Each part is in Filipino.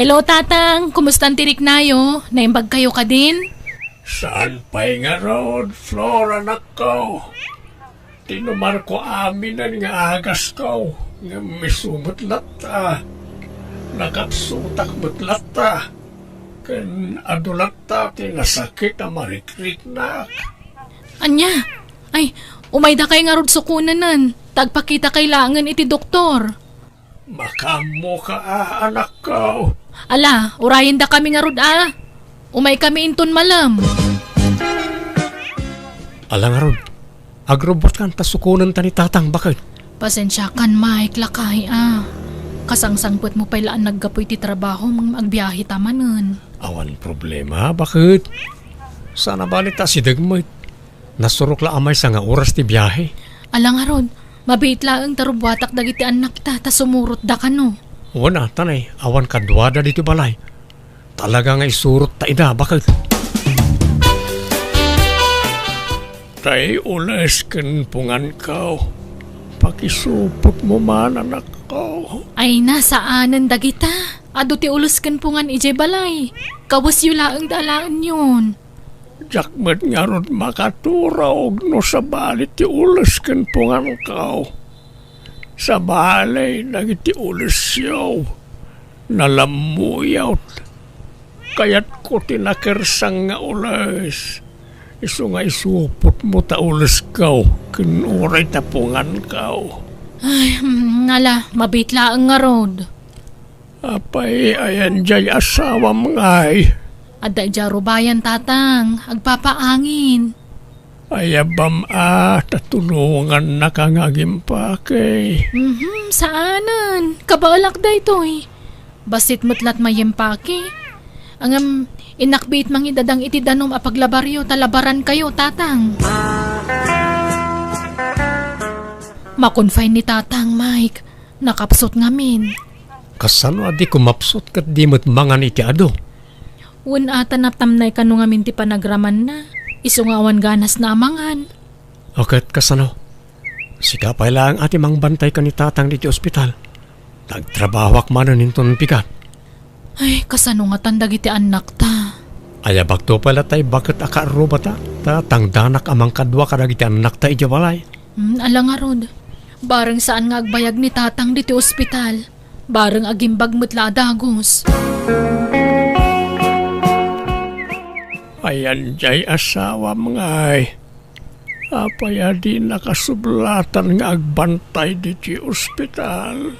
Hello, Tatang. Kumusta ang tirik nayo? Naimbag kayo ka din? Saan pa'y nga road, Flora na ko? Tinumar ko amin nga agas ko. Nga misumot lata. Nakapsutak mo't lata. Kan adulata tinasakit na marikrik na. Anya? Ay, umayda kay nga rod sukunanan. Tagpakita kailangan iti doktor. Makamo ka anak ko. Ala, urayin da kami nga rod Umay kami inton malam. Alang aron, agrobot kan tasukunan ta ni tatang bakit? Pasensya kan, Mike, lakay Kasangsangpot mo pailaan naggapoy ti trabaho mga agbiyahe tamanan. Awan problema, bakit? Sana balita si Dagmoy. Nasurok la amay sa nga oras ti biyahe. Alang aron, mabait laang tarubwatak dagiti anak ta, ta sumurot da kano. Wana, tanay, awan kadwada dito balay. Talaga nga isurot ta ida, bakit? Tay ulas kan pungan ka. Pakisupot mo man anak ko. Ay nasaanan dagita. Ado ti uluskan pungan ije balay. Kawas yu laang dalaan yun. Jakmet nga ron makaturog no sa balit ti ulas kan pungan ka. Sa balay nagiti ulas yaw. Nalamuyaw. Kaya't ko tinakersang nga ulas. Isu nga isupot mo ta ulas ka. Kinuray tapungan ka. Ay, ngala, mabait laang nga rod. Apay, ayan jay asawa ngay. Adda jaro bayan, Tatang. Agpapaangin. Ayabam tatulungan na kangagimpake. Saanan? Kabaalak da ito'y. Basit matlat mayempake. Angam, inakbit mangidadang iti danom apaglabaryo, talabaran kayo, Tatang. Makonfine ni Tatang, Mike. Nakapsot ngamin. Kasano adi kumapsot kat di mo't mangan iti ado? Un ata naptamnay ka nung ngamin ti panagraman na. Isungawan ganas na amangan. Akat kasano? Sikapay lang ati mang bantay ka ni Tatang diti ospital. Nagtrabawak manan inton pikat. Ay, kasano nga tandag iti anak ta. Ayabak to pala tay bakit akaro ba ta? Tatang danak amang kadwa kadag iti anak ta iti balay. Alang nga rod. Barang saan nga agbayag ni Tatang diti ospital. Barang agimbag mutla dagos. Ayan jay asawa mangay. Apaya di nakasublatan nga agbantay diti ospital.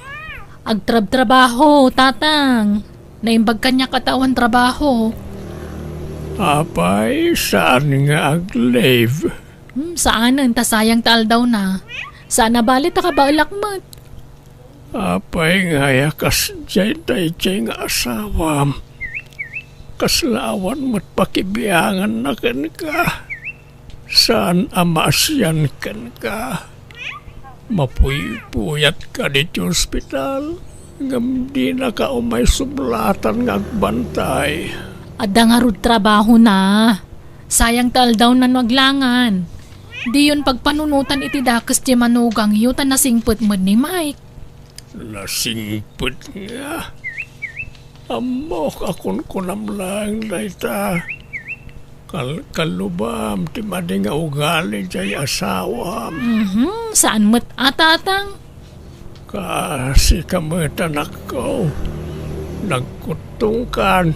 Agtrab-trabaho, Tatang. Naimbag kanya katawan trabaho. Apay, saan nga ag-leave? Saanan, tasayang taal daw na. Sana balit akabalakmat. Apay nga yakas jay nga asawam. Kaslawan mo't pakibiyangan na kan ka. Saan amasyan kan ka? Mapuyat ka dito ospital. Ngam di na ka umay sublatan ng agbantay. Adda nga rod trabaho na. Sayang taal daw na naglangan. Di yun pagpanunutan iti dakas di manugang yutan nasingput mo ni Mike. Nasingput nga. Amok akon kunam lang dayta. Kalubam ti madi nga ugali jay asawam. Saan mo't Tatang? Kasi kamutan ako. Nagkutungkan.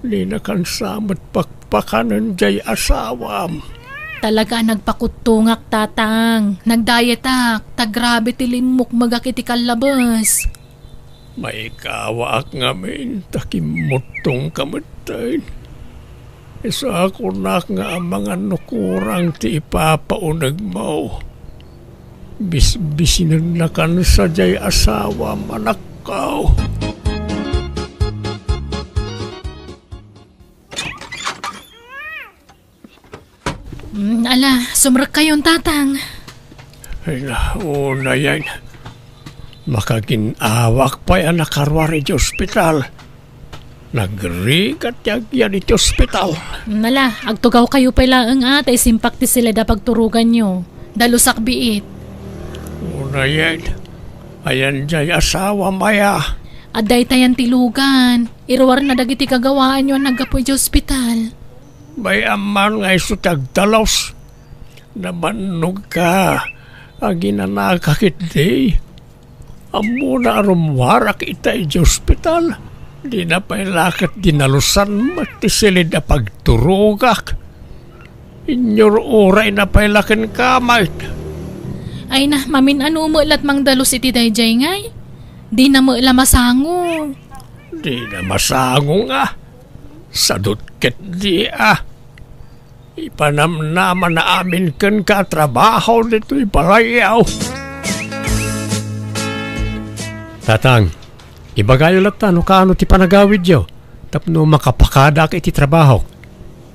Di na kan samot pakpakanan jay asawam. Talaga nagpakutungak, Tatang. Nagdayetak. Tagrabe tilimok magakiti kalabas. May kawaak ngamin takimutong kamutan. Isa ako na nga ang mga nukurang ti ipapaunag mo. Bisbisinan na kan sa jay asawa manak ko. Ala, sumrak kayon, Tatang. Ay na yan. Makaginawak pa yan nakarwari di ospital. Nagrigat yan iti ospital. Nala, agtugaw kayo pala ang atay simpakti sila da pagturugan nyo. Dalusak biit. Una yan. Ayan jay asawa maya. Aday tayan tilugan. Irwar na dagiti kagawaan yun nagapoy di ospital. May aman nga iso tagdalos. Namanog ka. Aginanakakit di. Amo na arumwarak itay di ospital. Di na pailakat dinalusan matisilid na pagturugak. Inyor oray na pailakan kamay. Ay na, mamin ano umulat mang dalos iti dayjay ngay. Di na mo ila masango. Di na masango nga. Sadot ket di Ipanamnaman na amin kan katrabaho dito'y balayaw. Tatang, ibagayo lang ta no kaano ti panagawid yo. Tapno makapakada ka iti trabaho.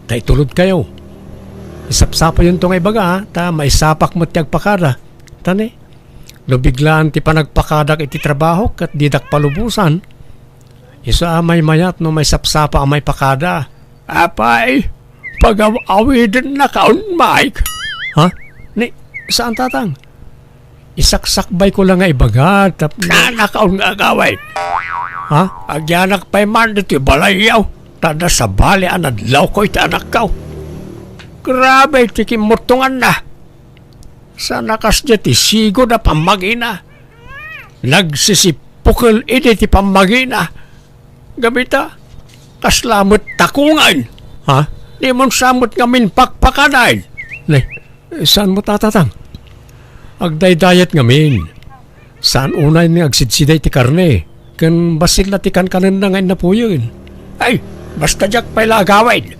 Ta itulod kayo. Isapsapa yun tong ibaga ta maisapak mo ti agpakada. Tani, no biglaan ti panagpakada iti trabaho kat didak palubusan. Isa amay mayat no may sapsapa amay pakada. Apay, pag-awidin na kaon, Mike. Ha? Ni, saan tatang? Isaksakbay ko lang nga ibaga tap nanakaon nga agaway. Ha? Agyanak pa'y man dito balayaw. Tada sa bali anadlaw ko iti anak kaw. Grabe, tikimutungan na. Sa nakas niya ti sigo na pamagina. Nagsisipukal iti ti pamagina. Gabita, kaslamot takungan. Ha? Di mon samot ngamin pakpakanain. Saan mo tatatang? Agdaydayat ngamin. Saan unay ni agsidsiday ti karne? Kan basil na ti kankanan na ngayon na po yun. Ay, basta jak pa'y lagawin.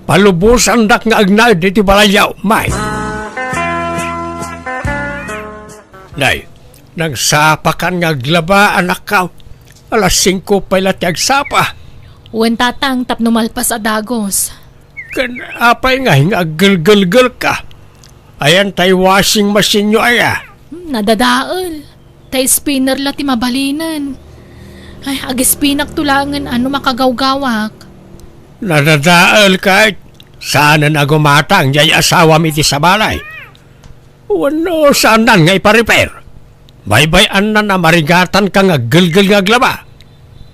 Palubusan dak nga agnay diti balayaw, may. Nay, nagsapakan nga aglaba anak ka. Alas 5 pa'y lati agsapa. Uwan tatang tapno malpas a dagos. Kan apay nga aggal-gal ka. Ayan tay washing machine nyo aya. Nadadaol. Tay spinner lati mabalinan. Ay, agispinak tulangan ano makagawgawak. Nadadaal kahit saan na gumatang jay asawa iti sa balay. Wano saan nan nga ipa-repair? Baybayan na marigatan ka nga gilgil nga glaba.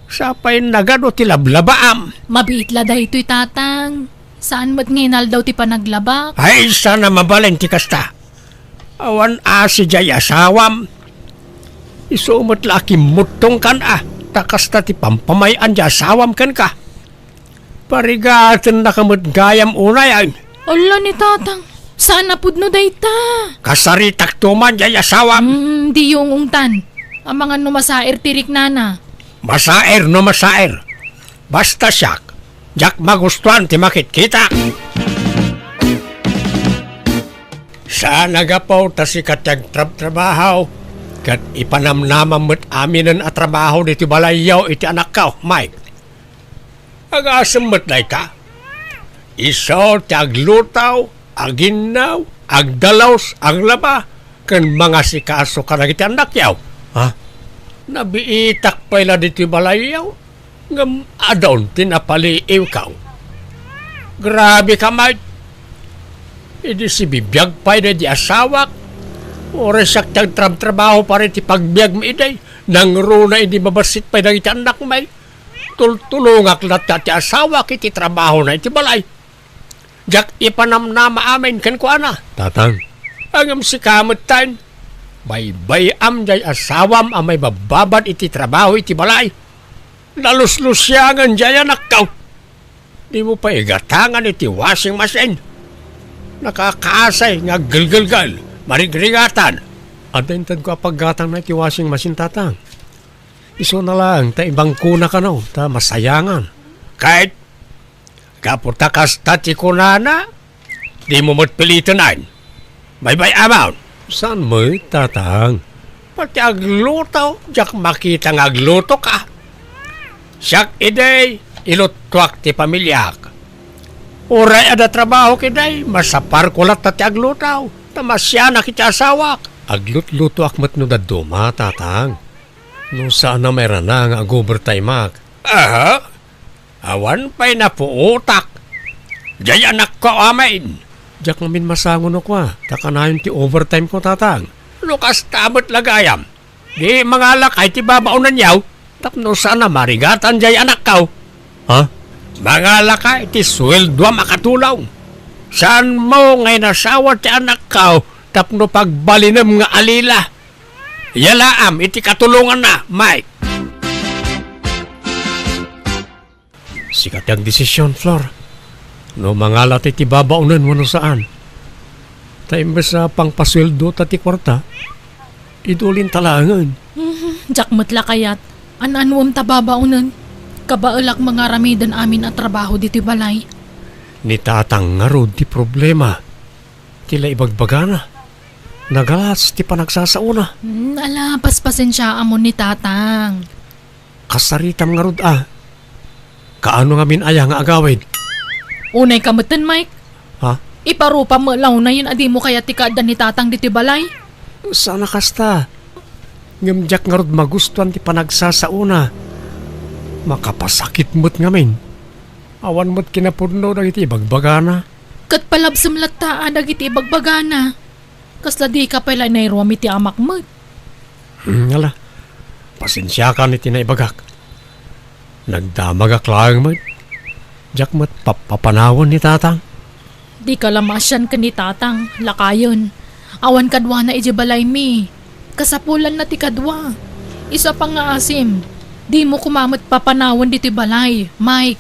Sapay nagano ti lablabaam. Mabitla da ito'y tatang. Saan mat nginal daw ti panaglabak? Ay sana mabaleng ti kasta. Awan asi jay asawam. Isumot laki mutong kan takasta ti pampamayan jay asawam kan ka. Parigatan na kamot gayam unayan. Ala ni tatang. Saan napudno day ta? Kasaritak tuman jay asawam. Di yung ungtan. Ang mga numasair tirik nana. Masair no masair. Basta siyak. Jak magustuhan ti makit kita. Saan nagapaw ta si katyag trabaho. Kat ipanamnamam mo't aminan at trabaho dito balayaw iti anak ka, Mike. Agasam mo't na ka. Isaw ti aglutaw, aginaw, agdalaws, aglaba. Kan mga sikaso ka na iti anak yaw. Ha? Nabiitak pa ila dito balayaw. Ngam adon tinapaliiw ka. Grabe ka, Mike. Idi si bibiyag pa ina di asawak. Oras saktang trabaho pa rin ti pagbiag mo iday. Nang runa hindi mabasit pa ina iti anak, Mike. Tultulungak lahat ti asawak iti trabaho na iti balay. Jak ipanamnama amin kan ko ana. Tatang. Angam si kamot tayo. Baybayam jay asawam amay bababad iti trabaho iti balay. Lalus-lusyangan jay anak ka. Di mo pa igatangan iti washing machine. Nakakasay nga gilgilgal, marigrigatan. Adentan ko apaggatang na iti washing machine tatang. Iso na lang, ta ibang kuna ka no, ta masayangan. Kahit kaputa kasta ti kunana, di mo matpilitanan. May amount. Saan mo tatang? Pati agluto, jak makita ng agluto ka. Siyak iday, ilutwak ti pamilyak. Uray ada trabaho kiday, masapar kulat ti aglutaw. Tamasya na kita asawak. Aglut-luto akmat no daduma, tatang. No saan na mayroon na nga ag-overtime ak. Aha, awan pa'y napuutak. Jay anak ko amain. Diyak namin masangon ako takanayon ti overtime ko, tatang. Lukas tamot lagayam. Di mga lakay ti babaunan yaw. Tapno sana marigatan jay anak kao. Ha? Mga laka iti sweldo makatulaw. Saan mo ngay nasawa ti anak kao tapno pagbalinem nga alila. Yalaam iti katulungan na, Mike. Sikat ang desisyon, Flor. No mangalat iti babaunan mo no saan. Tayo sa pangpasweldo tati kwarta, idulin talangan. Jakmat la kayat. An-anuam tababaunan. Kabaalak mga ramidan amin at trabaho dito balay. Ni tatang nga rod ti problema. Tila ibagbagana. Nagalas ti panagsasauna. Ala, paspasensya amon ni tatang. Kasaritam nga rod Kaano nga minaya nga agawid? Unay kamutan, Mike. Ha? Iparupa mo law na yun adi mo kaya tikaadan ni tatang dito balay. Sana kasta. Ngamjak nga rod magustuhan ti panagsasauna. Makapasakit mo't ngamin. Awan mo't kinapurno na iti bagbagana. Kat palabsam latta dagiti bagbagana. Kasla di ka pala nairuam iti amak mo. Ngala, pasensya ka ni tinaibagak. Nagdamag aklang mo. Jak mo't papanawan ni tatang. Di ka lamasyan ka ni tatang, lakayon. Awan kadwa na iji balay mi. Kasapulan na ti kadwa. Isa pa nga asim. Di mo kumamot papanawan diti balay, Mike.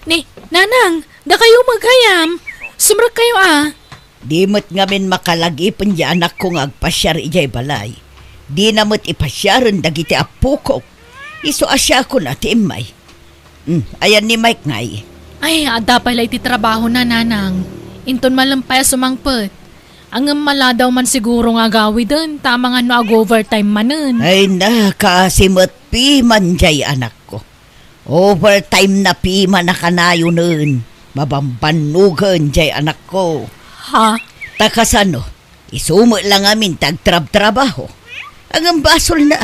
Ni, nanang, da kayo maghayam. Sumrak kayo Di mo't ngamin makalagipon di anak ko nga agpasyar ijay balay. Di na mo't ipasyaran dagiti apukok. Iso asya ko na ti imay. Ayan ni Mike ngay. Ay, ada pala iti trabaho na nanang. Inton malampay sumangpet. Ang maladaw man siguro nga gawi dun. Tama nga no ag-overtime manen. Ay na, kasimot piman jay anak ko. Overtime na piman na kanayo nun. Mabambanugan jay anak ko. Ha? Takasano, isumo lang amin tagtrab-trabaho. Ang basol na,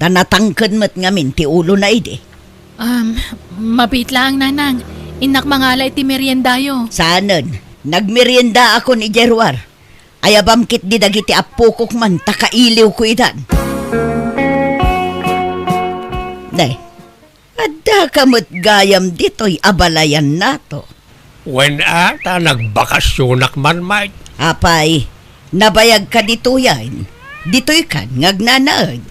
tanatangkan mo't ngamin ti ulo na ide. Mabit lang nanang. Inak mangala iti meriendayo. Saanan, nagmerienda ako ni Jerwar. Ayabamkit di dagiti apukok man, takailiw ko idan. Nay, adda kamot gayam dito'y abalayan nato. When ata nagbakasyonak man, Mike. Apay, nabayag ka dito yan. Dito'y kan ngagnanaag.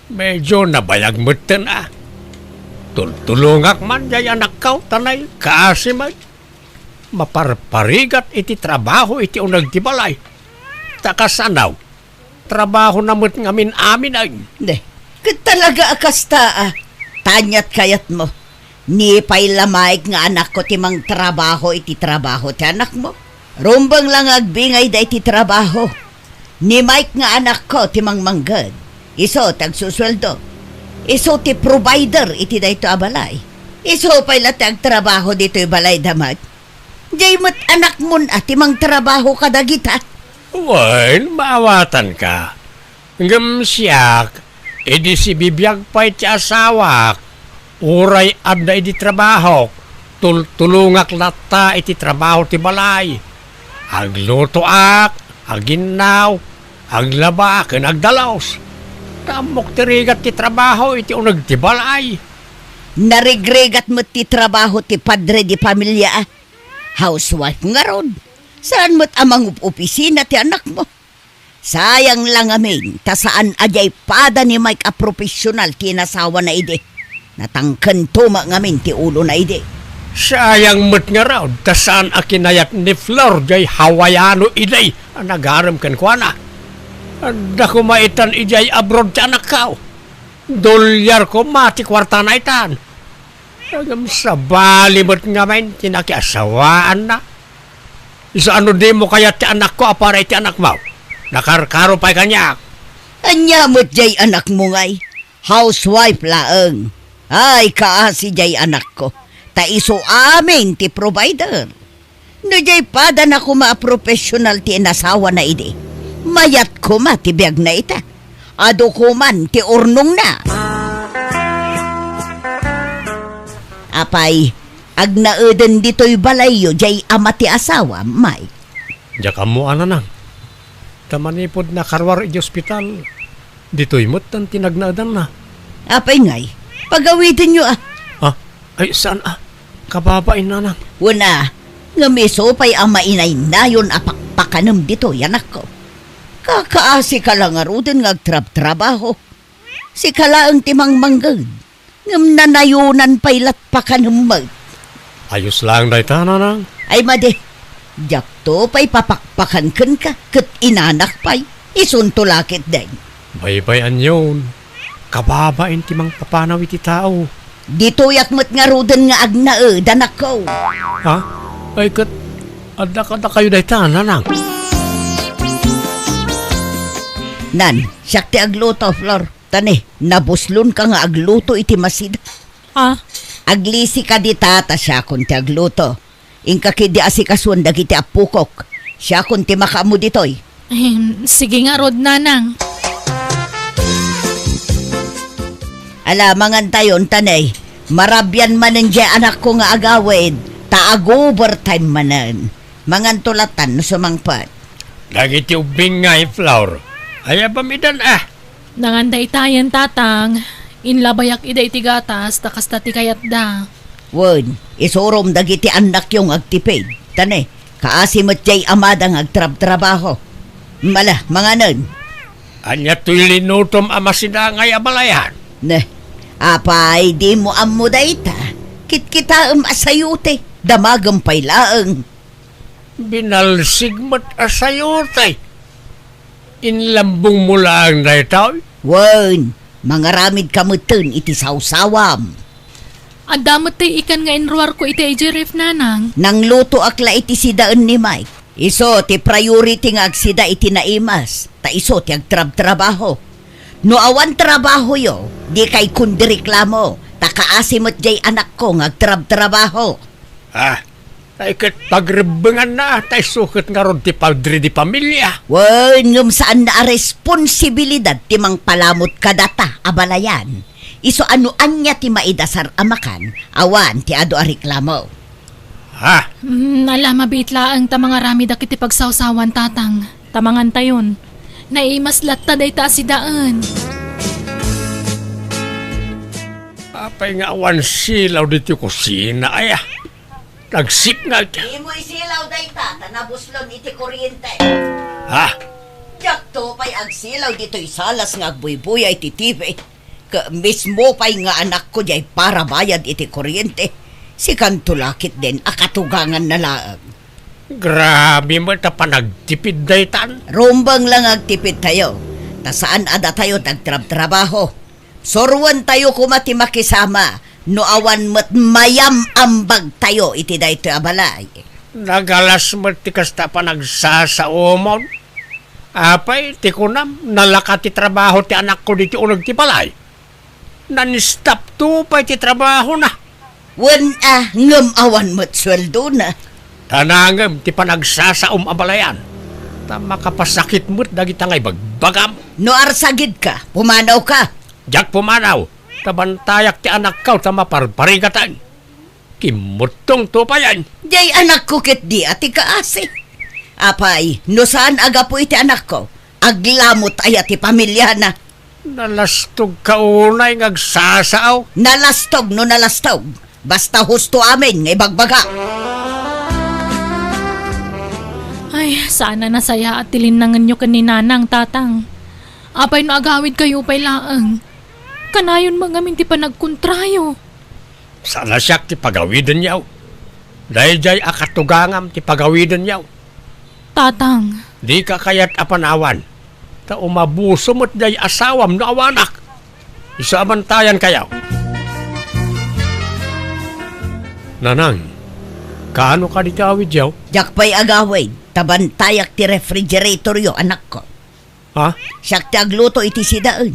Medyo nabayag mo Tultulungak man jay anak kao tanay kaasi Mike. Maparparigat iti trabaho iti unag ti balay. Takasanaw, trabaho na mo't ngamin amin ay. Hindi, talaga akasta tanyat kayat mo. Ni pailamayag nga anak ko timang trabaho iti trabaho ti anak mo. Rumbang lang agbingay da iti trabaho. Ni Mike nga anak ko timang manggad. Iso tagsusweldo. Iso ti provider iti da ito abalay. Iso paila tagtrabaho dito balay damat. Jay mo't anak mo timang trabaho kadagita. Well, maawatan ka. Ngam siyak, edi si bibiyag pa iti asawak. Uray adda iti trabaho. Tultulungak lata iti trabaho ti balay. Agluto aginaw, aglaba, agdalaos. Tamok tirigat ti trabaho iti unag ti balay. Narigregat mo ti trabaho ti padre di pamilya. Housewife nga ron. Saan mo't amang opisina ti anak mo? Sayang lang amin, ta saan ajay pada ni Mike a profesional ti nasawa na ide. Natangkan tuma ngamin ti ulo na ide. Sayang mo't nga raw, ta saan akinayat ni Flor jay Hawaiano iday, nagaram kan kwa na. Ada ko maitan ijay abroad ti anak kao. Dolyar ko mati kwarta na itan. Agam sa bali mo't nga main, tinakiasawaan na. Isa ano di mo kaya ti anak ko apara iti anak mo? Nakarkaro pa'y kanya. Anya mo't jay anak mo ngay. Housewife laeng. Ay kaasi jay anak ko. Ta iso amin ti provider. No jay pada na ko ma-professional ti nasawa na ide. Mayat ko ma ti biyag na ita. Ado ko man ti urnong na. Apay, agnaeden dito'y balayo jay ama ti asawa, Mike. Diya ka mo, nang. Tamanipod na karwar iti ospital. Dito'y mo't ang tinagnaadan na. Apay ngay, pagawitin nyo Ah, ay saan Kababain na nang. Una, nga miso pa'y ang mainay na yun apakpakanam dito, yanak ko. Kakaasi ka lang arudin nga agtrab-trabaho. Si kalaang timang manggad. Ngam nanayunan pa'y latpakanam mag. Ayos lang dahi ta, nanang. Ay made, jak to pa'y papakpakan ka, kat inanak pa'y isuntulakit din. Baybayan yun. Kababain ti mang papanaw iti tao. Dito yak mo't nga ruden nga agna danak ko. Ha? Ay kat, ada kayo dahi ta, nanang. Nan, siyak ti agluto, Flor. Tani, nabuslon ka nga agluto iti masida. Aglisi ka di tata siya kung ti agluto. Ingka kidi asikasuan dagiti apukok. Siya kung ti makamu ditoy. Sige nga, Rod, nanang. Alamangan tayon, tanay. Marabyan manan dya anak ko nga agawid. Ta-overtime manan. Mangan tulatan no sumangpat. Dagiti ubing nga flower. Ay pamidan Nanganday tayan, tatang. Inlabayak ida iti gatas, takas tati kayat da. Wen, isurom dagiti anak yung agtipid. Tanay, kaasimot jay amadang agtrab-trabaho. Mala, manganan. Anya to'y linutom amasidangay abalayan. Ne, apay di mo ammo dayta. Kit-kita asayute, damagam pay laeng. Binalsigmat asayotay. Inlambong mo lang na itaw. Wen, mangaramid kamutin iti sawsawam. Adamot tay ikan nga inruar ko iti Jeref, nanang. Nang luto akla iti sidaan ni Mike. Iso ti priority nga agsida iti naimas. Ta iso ti agtrab-trabaho. No awan trabaho yo, di kay kundi reklamo. Ta kaasimot jay anak ko nga agtrab-trabaho. Ay kat pagrebengan na tay sukat nga ron ti padre di pamilya. Wen, ngam saan na responsibilidad ti mang palamot kadata abalayan. Iso ano anya ti maidasar amakan, awan ti ado a reklamo. Ala mabitla ang tamang rami dakiti pagsawsawan, tatang. Tamangan tayon. Naimas latta day ta si daan. Apay nga awan silaw dito kusina ay nagsip nga. Di mo isilaw dayta, tanabuslon iti kuryente. Yak to pa'y agsilaw dito'y salas nga agbuybuya iti TV. Mismo pa'y nga anak ko jay para bayad iti kuryente. Si kantulakit din, akatugangan na laang. Grabe mo ta panagtipid daytan. Rumbang lang agtipid tayo. Ta saan ada tayo tagtrab-trabaho. Sorwan tayo kumati makisama. No awan mo't mayam ambag tayo iti dayto abalay. Nagalas mo ti kasta panagsasaomon. Apay, ti kunam, nalaka ti trabaho ti anak ko dito unag ti balay. Nanistap to pa ti trabaho na. Wan ngam awan mo't sweldo na. Tanangam ti panagsasaom abalayan. Ta makapasakit mo't dagita ngay bagbagam. No arsagid ka, pumanaw ka. Jak pumanaw, tabantayak ti anak kaw ta maparparigatan. Kimutong to pa yan. Jay anak ko kit di ati kaasi. Apay, no saan aga po iti anak ko? Aglamot ay ati pamilya na. Nalastog ka unay ngagsasaaw. Nalastog no nalastog. Basta husto amin ngay bagbaga. Ay, sana nasaya at tilinangan nyo kaninanang, tatang. Apay no agawid kayo pa'y laang. Kanayon mga minti pa nagkontrayo. Sana siyak ti pagawidan yaw. Dahil jay akatugangam ti pagawidan yaw. Tatang, Di ka kayat apanawan. Ta umabuso mo't jay asawam no awanak. Isabantayan kayaw. Nanang, kaano ka di kawid yaw? Jak pa'y agawid, tabantayak ti refrigerator yo anak ko. Ha? Siyak ti agluto iti sidaan.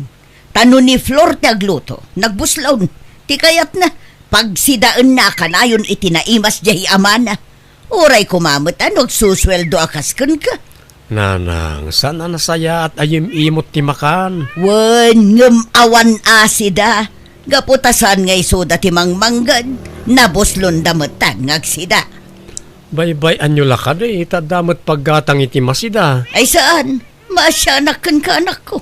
Tano ni Flor ti agluto, nagbuslaw. Ti kayat na, pag sidaan na kanayon iti naimas jahi amana. Uray kumamot susweldo akaskan ka. Nanang, sana nasaya at ayim-imot ti makan. Wen, ngem awan asida. Gaputasan ngay soda ti mangmanggad. Nabuslon dametan ngagsida. Baybay anyo lakad itadamot paggatang iti masida. Ay saan? Masyanak kan ka anak ko.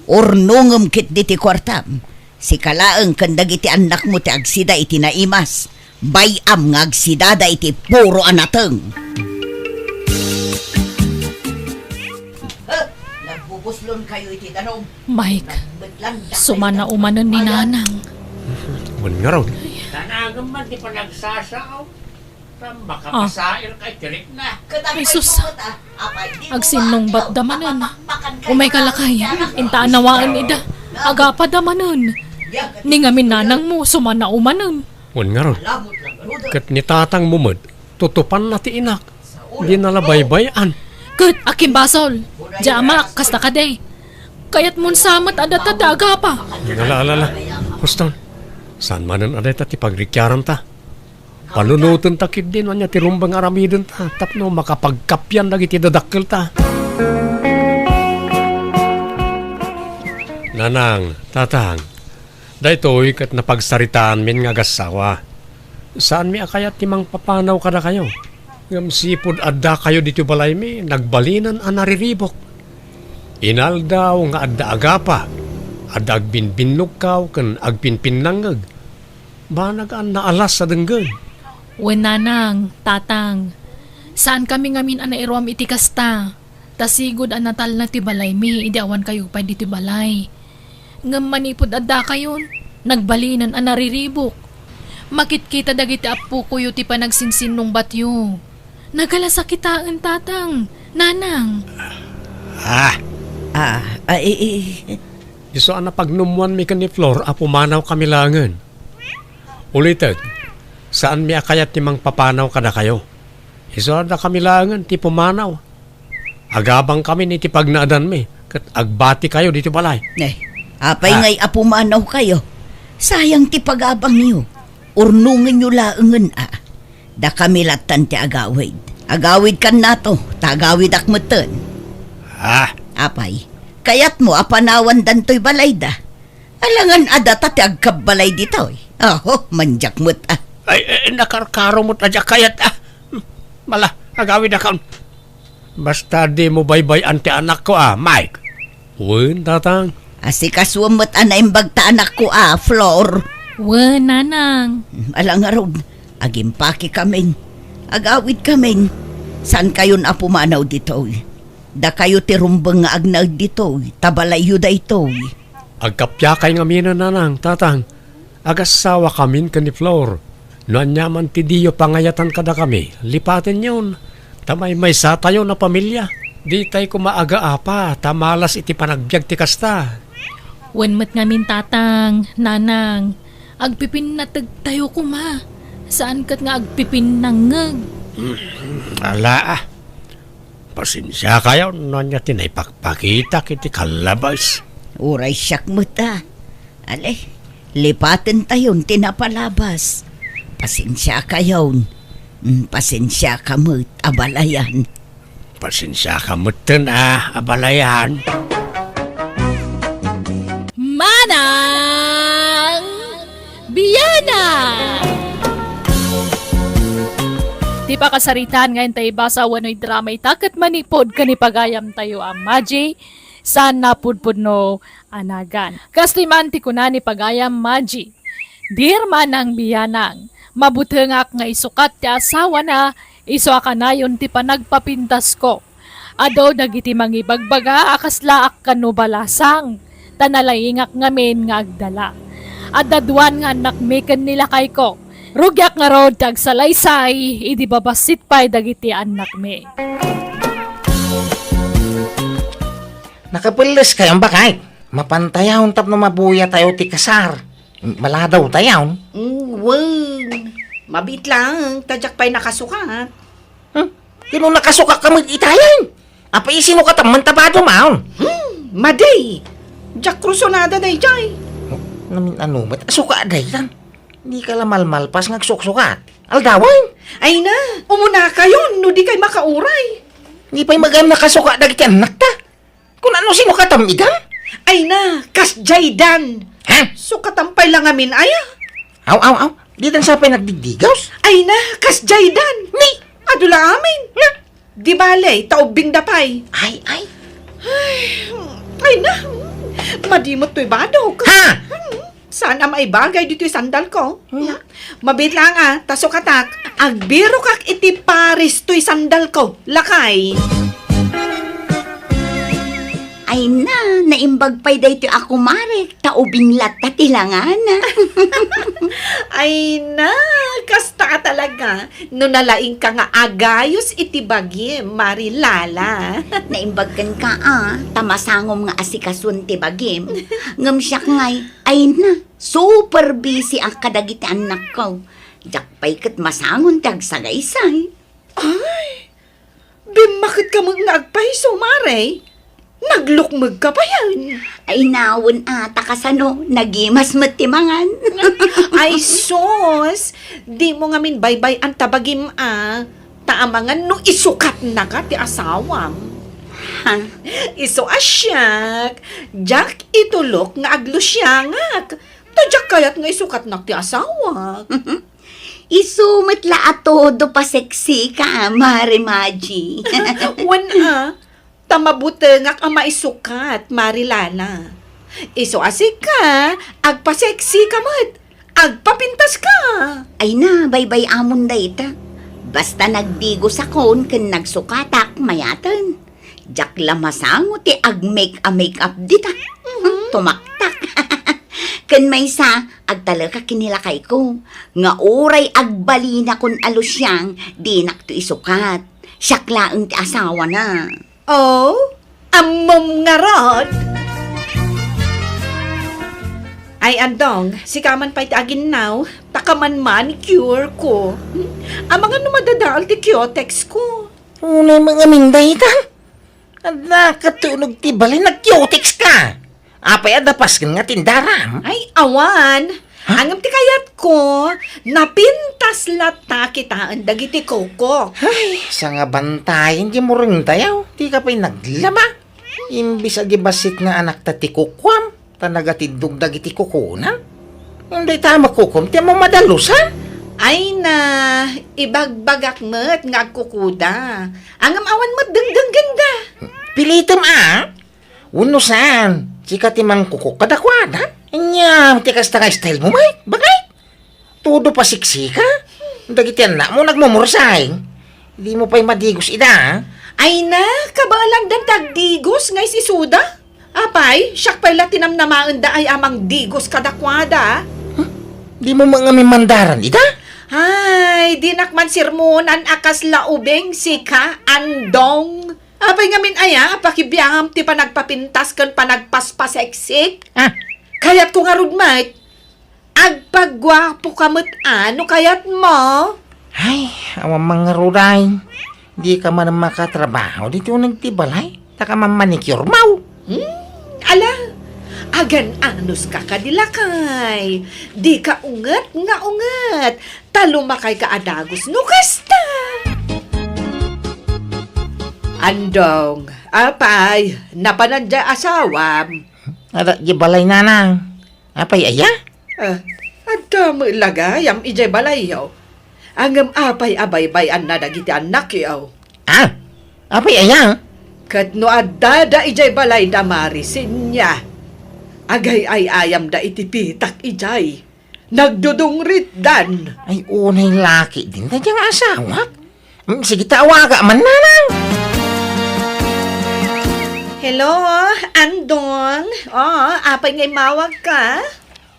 Urnungem kit di ti kwartam. Si kalaeng kandag iti anak mo ti agsida iti naimas. Bayam nga agsidada iti puro anateng. Nagbubuslon kayo iti danom. Mike, sumana umanan ni Nanang. Wan nga raw. Tanagan man di pa nagsasaaw. Makapasair kay tirik na. Ay, sus. Agsinong ba't damanan? Umay kalakay, intaan nawaan ida. Agapa damanan. Ningamin Nanang mo, sumana umanan. Wan nga raw. Kat ni tatang mumad, tutupan na ti inak. Di nalabaybayan. Kat, akim basol. Jama, kasta ka day. Kayat mun samat adat ta agapa. Alala. Huston, saan manan aday ta ti pagrikyaran ta? Panunutan takid din wanya ti rumbang aramidon ta. Tapno makapagkapyan lagi ti dadakkel ta. Nanang, tatang, daytoy kat napagsaritaan min nga gasawa. Saan mi akayat ti mang papanaw kada kayo? Ngam sipod adda kayo dito balay mi, nagbalinan ang nariribok. Inaldaw nga adda agapa, adda agbinbinlog kaw, kan agpinpinangag. Banag ang naalas sa denggan. Wen Nanang, tatang, saan kami ngamin ana iruam iti kasta? Tasigod ang natal na ti balay mi, idiawan kayo pa di ti balay. Ngam manipod adda kayon, nagbalinan ang nariribok. Makitkita dagiti apo kuyo ti panagsinsinong batyo. Nagalasakitaan tatang, Nanang. Iso na pagnumuan mi kan ni Flor, apumanaw kami langan. Ulitin, saan mi akayat ti mang papanaw kada kayo? Iso na kami langan, ti pumanaw. Agabang kami ni ti pagnaadan mi, kat agbati kayo dito balay. Apay ngay apumanaw kayo. Sayang ti pagabang niyo. Urnungan nyo laengen Da kami latan ti agawid. Agawid kan nato, tagawid akmeten. Apay, kayat mo apanawan dantoy balay da. Alangan adata ti agkabbalay dito. Manjak mo't Ay, nakarkaro mo't adya kayat Mala, agawid akam. Basta di mo baybay anti anak ko Mike. Wen, tatang. Asikaswam mo't anaimbag ta anak ko Flor. Wen, Nanang. Alangarod, agimpaki kamin. Agawid kamin. San kayon apumanaw dito? Da kayo ti rumbang nga agnag dito. Tabalayo da ito. Agkapya kay nga mina nanang, tatang. Agasawa kamin ka ni Flor. Noan man ti diyo pangayatan kada kami. Lipatin yun. Tamay may satayo na pamilya. Di tay kumaaga apa. Tamalas iti panagbiag ti kasta. Wen mat ngamin tatang, Nanang. Agpipin na tayo kuma. Saan kat nga agpipin nangag? Ala Pasensya kayo. Noan niya tinaypakpakita kiti kalabas. Uray siyak mo ta. Ale, lipatin tayon tinapalabas. Pasensya kayon. Pasensya ka mo't abalayan. Pasensya ka mutin abalayan. Manang Biyana! Di pa kasaritan ngayon tayo basa wano'y drama itakat manipod kanipagayam tayo Maji san napudpud no anagan. Kastimanti ko na ni pagayam Maji. Dear Manang Biyanang, mabutengak nga isukat ti asawa na iso akanayon ti panagpapintas ko. Ado dagiti mangibagbaga akaslaak kano balasang. Tanalayingak ngamin nga agdala. At daduan nga anak mekan nila kay ko. Rugyak nga rod tag salaysay, idi babasit pa'y dagiti anak me. Nakapilis kayong bakay. Mapantayahon tap na mabuya tayo ti kasar. Maladaw tayaw. Weng, mabit lang, tadyak pa'y nakasukat. Kino nakasuka kami itayan? Apa isino ka tamang tabado maon? Maday, Jack Cruzonada day jay. Namin ano, ba't asuka day yan? Hindi ka lamalmalpas ngagsuksukat. Aldawan? Ay na, umuna kayo, no di kay makauray. Hindi pa'y magam nakasuka dagiti anak ta. Kung ano sino ka tamidan? Ay na, kas jaydan. Ha? Sukatampay lang amin aya. Aw. Di dan sapay nagdigdigaws? Ay na, kas jaydan. Ni! Adula amin. Di bale, taubing dapay. Ay. Ay na, madimot to'y badog. Ha? Sana may bagay dito'y sandal ko. Mabit lang tasukatak. Agbiro kak iti Paris to'y sandal ko. Lakay. Ay na, naimbag pa'y da ito ako marek, taubinglat ta tilangan. Ay na, kasta ka talaga. No nalaing ka nga agayos iti bagim, Marilala. Naimbagkan ka tamasangom nga asikasun ti bagim. Ngam siya ngay, ay na, super busy ang kadagiti anak ko. Jak pa'y kat masangon tag sagaysay. Bimakit ka mong nagpahiso, Mare. Naglukmag ka pa yan. Ay nawon takasano, nagimas matimangan. Ay sos, di mo nga min baybay ang tabagim taamangan no isukat na ka ti asawam. Ha? Iso asyak, jak itulok nga aglusyangak. Tadyak kayat nga isukat na ti asawa. Isumat la atodo pa seksi ka, Mare Maji. Wan tamabutengak ang maisukat, Marilala. Iso asik ka, agpaseksi ka mat, agpapintas ka. Ay na, baybay amon da ita. Basta nagdigos akon ken nagsukatak mayatan. Jak lamasango ti ag-make up dita. Tumaktak. Ken maysa, agtalaga kinilakay ko. Nga oray agbalina kon alusyang, di nakto isukat. Siyaklaang ti asawa na. Oh, amom nga rod. Ay andong, si kaman pa'y aginaw, takaman manicure ko. Ang mga numadadaal ti Kyotex ko. Unay mga minday tan. At nakatunog ti balay, nag-cutics ka. Apay adapas ka nga tindaram. Ay, awan. Angam ti kayat ko, napintas lata kita ang dagiti koko. Ay, sa nga bantayin, di mo rin tayaw. Di ka pa'y naglama. Imbis agibasit nga anak ta ti kukwam. Tanagatidog dagiti kukunan. Hindi tayo makukum, ti mo madalusan. Ay na, ibagbagak met nga agkukuda. Angam awan met dengdeng ganda. Pilitem unusan, chika ti mang kukuk kadakwada. Inyam, ti kasta ka style mo, may? Bagay? Todo pa siksika? Dagiti anak mo nagmumursay. Hindi mo pa'y madigos ida, Ay na, kabalang dan tagdigos ngay si Suda. Apay, siyak pa'y latinamnamaan da ay amang digos kadakwada. Di mo mga mimandaran ida? Ay, dinakman sirmonan akas laubeng si ka andong. Apay ngamin aya, apakibiyaham ti panagpapintas kan panagpaspaseksik. Kayat ko nga rudmait, agpagwapo kamot ano kayat mo? Ay, awang mga ruray. Di ka man makatrabaho. Dito nagtibalay. Taka man manicure mau. Ala, agan anus ka kadilakay. Di ka ungat nga ungat. Talumakay ka adagos no kasta. Andong, apay, napanadya asawam. Ada gibalay nanang. Apay aya? At kami lagayam ijay balayaw. Angam apay abay-bayan na dagiti anak yaw. Apay aya? Kat no adada ijay balay damarisin niya. Agay ay ayam da itipitak ijay. Nagdudungrit dan. Ay, unay laki din na diyang asawa. Sige, tawaga man nanang. Hello, Andong. Apay ngay mawag ka?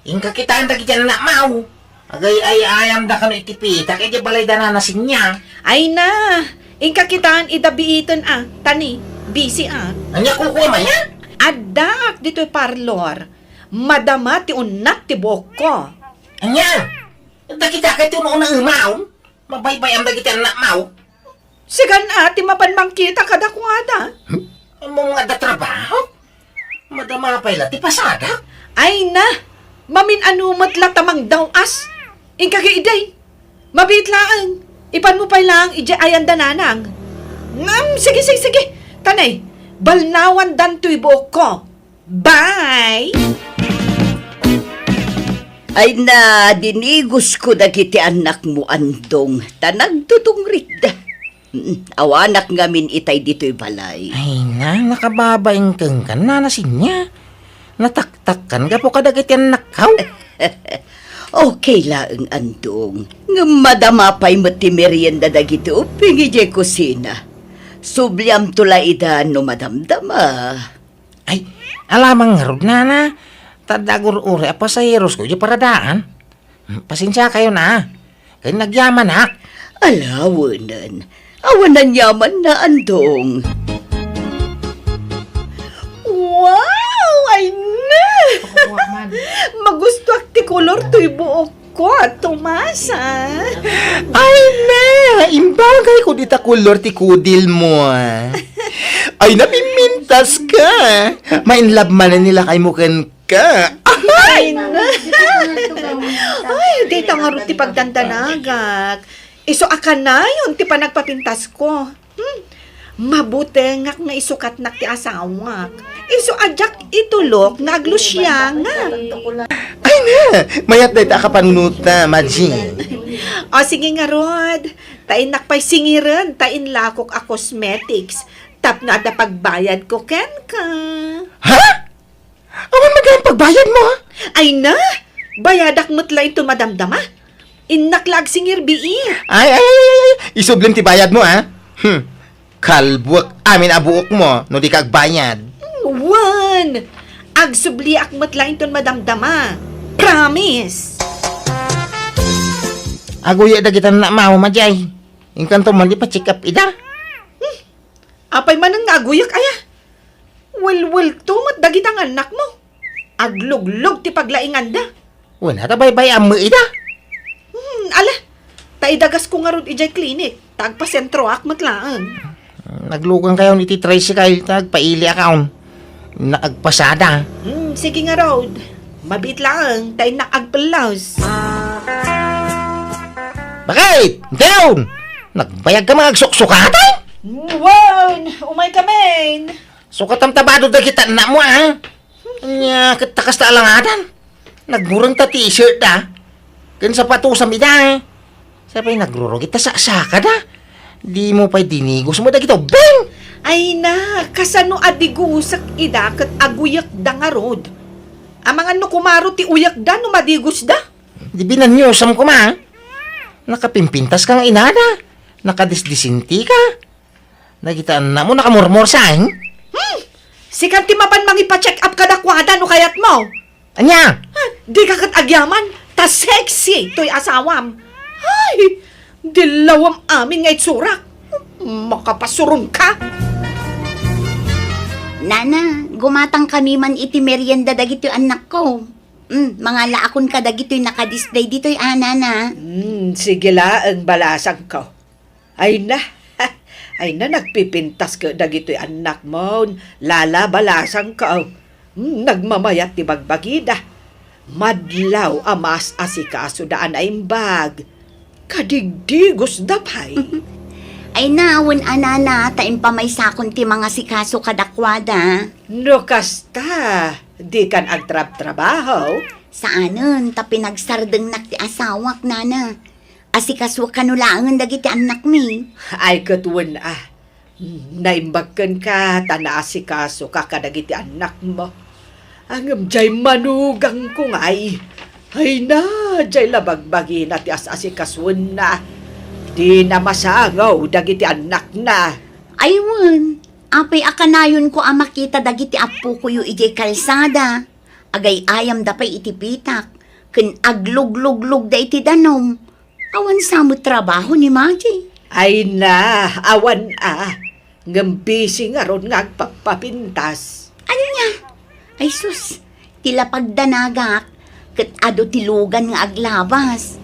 Ingka kita ang dagi dyan na mau. Agay ay ayam da kano itipita. Kaya di balay da nanasin niya. Ay na, ingka kitaan idabiiton tani, busy Anya kukuha maya? Addaak dito'y parlor. Madama ti unat ti buhok ko. Anya? Dagi da kayo tunoon na umaw. Mabaybay ang dagi dyan na mau. Sigan ti mapanmang kita kadakwada. Ang mga da trabaho? Madama pa ila ti pasada? Ay na, mamin anumat latamang daw as. Ingka iday. Mabitlaan. Ipan mo pa lang ije ayan dananang. Sige. Tanay, balnawan dan tuy buhok ko. Bye! Ay na, dinigos ko dagiti anak mo andong. Tanag tutungrit da. Awanak ngamin itay dito'y balay. Ay na, nakababaing kang kan na nasin niya. Nataktakan ka po kadagiti anak kaw. Okay lang, Andong. Nga madama pa'y mati merienda dagiti uping ije kusina. Subliam tula ida no madamdama. Ay, alamang nga rod na. Tadagur ure apa sa heros ko, di paradaan. Pasensya kayo na. Kaya nagyaman na. Alawanan. Awanan yaman na, Andong. Wow! Ay na! Magusto ak ti kolor to'y buok ko at tumasa. Ay na, imbagay ko dita kulor ti kudil mo. Ay, napimintas ka. Mainlove man na nila kay mukan ka. Ay na! Ay, di nga ro ti pagdandanagak. Iso akan na yun ti pa nagpapintas ko. Mabuti nga nga isukat na ti asawak. Iso ajak itulok nga aglusya nga. Ay na, mayat na ita kapanunuta, Maji. O sige nga Rod, tain nakpay singiran, tain lakok a cosmetics. Tap nga da pagbayad ko ken ka. Ha? Awan magayang pagbayad mo, ha? Ay na! Bayadak mutla ito madamdama. Innaklag singir bii. Ay, isublim ti bayad mo, ha? Kalbuak amin abuok mo, no di kagbayad. One! Agsubli akmat lang ito madamdama. Promise! Aguya da kita na mao, Majay. Ingkanto man di pa check up ida. Apay man ang naguyak aya. Well, tumat dagit ang anak mo. Agluglog ti paglaingan da. Wala ta bay-bay amo ida. Ala, taidagas ko nga ron ijay klinik. Tagpa-sentro akmat lang. Naglugang kayo ni ti tricycle, tagpaili account. Naagpasada. Sige nga Rod. Mabit lang, tayo nakagpalaws. Bakit? Down! Nagbayag ka mga suksukatan? Wow! Umay kamen! Sukatam tabado da kita na mo, ha? Nya, katakas ta alangatan. Nagmurang ta t-shirt, ha? Kan sapatusam ida, ha? Sabay nagruro kita sa saka, da? Di mo pa'y dinigos mo da kita, bang! Ay na, kasano adigusak ida kat aguyak da nga Rod. Amang ano kumaro ti uyak da no madigos da. Di binanyosam ko, ma? Nakapimpintas kang inada. Nakadisdisinti ka. Nagitaan na mo, nakamurmur sa akin. Sikan ti mapan mangipa-check up kadakwada no kayat mo. Anya? Di ka kat agyaman, ta sexy to'y asawam. Ay, dilawam amin nga itsurak. Makapasuron ka. Nana, gumatang kami man iti merienda dagito anak ko. Mga laakon ka dagito'y nakadisplay dito'y nana. Sige la ang balasang ko. Ay na, nagpipintas ka dagito'y anak mo. Lala balasang ko. Nagmamayat ti bagbagida. Madlaw amas asikaso daan ay imbag. Kadigdigos dapay. Ay naawon anana, taim pa may sakon ti mga sikaso kadakwada. No kasta, di kan agtrab-trabaho. Saanon, ta pinagsardeng nak ti asawak nana. Asikaso kanulangan dagiti anak mi. Ay katuwan naimbagkan ka, tanaasikaso ka kadagiti anak mo. Ang jay manugang ko ngay. Ay na, jay labagbagi na ti asasikasun na. Di na masangaw dagiti anak na. Aywan, apay akanayon ko makita dagiti apo ko yu iti kalsada. Agay ayam dapay iti pitak. Ken agluglug-lug da iti danom. Awan sa mo trabaho ni Maji. Ay na, awan ngambisi nga ron nga agpapapintas. Ano niya? Ay sus, tila pagdanagak. Ket ado tilugan nga aglabas.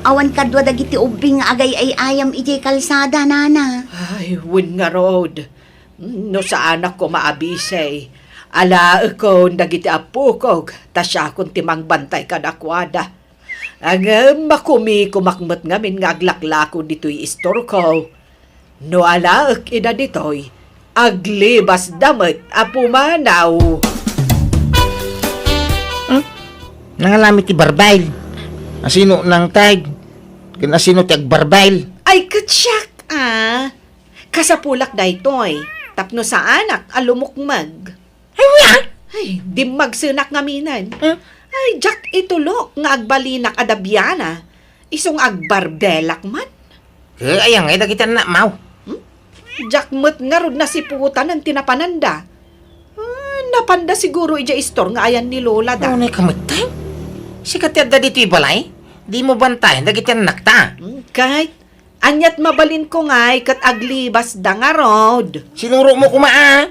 Awan kadwa dagiti ubing nga agay ay ayam iti kalsada nana. Ay, win nga Rod. No sa anak ko maabisay. Ala ko dagiti apukog, tasya kung timang bantay kadakwada. Ang makumi kumakmat ngamin nga aglaklako dito'y istor ko. No ala ida dito'y, aglibas damit apumanaw. Nangalamit ti barbail. Asino nang tag? Asino ti agbarbail? Ay, katsyak Kasapulak daytoy. Tapno sa anak, alumukmag. Ay, nga! Ay, di magsunak ngaminan. Huh? Ay, jak itulok nga agbalinak adabyana. Isong agbarbelak man. Ayang ay dagiti na mau. Jak mo't nga rod na siputan ng tinapananda. Napanda siguro ija istor nga ayan ni Lola da. Ano na kamatay? Si katiyada dito balay? Di mo bantayan dagiti anak ta. Kahit, anyat mabalin ko nga'y kat aglibas da nga rod. Sinuro mo kumaa.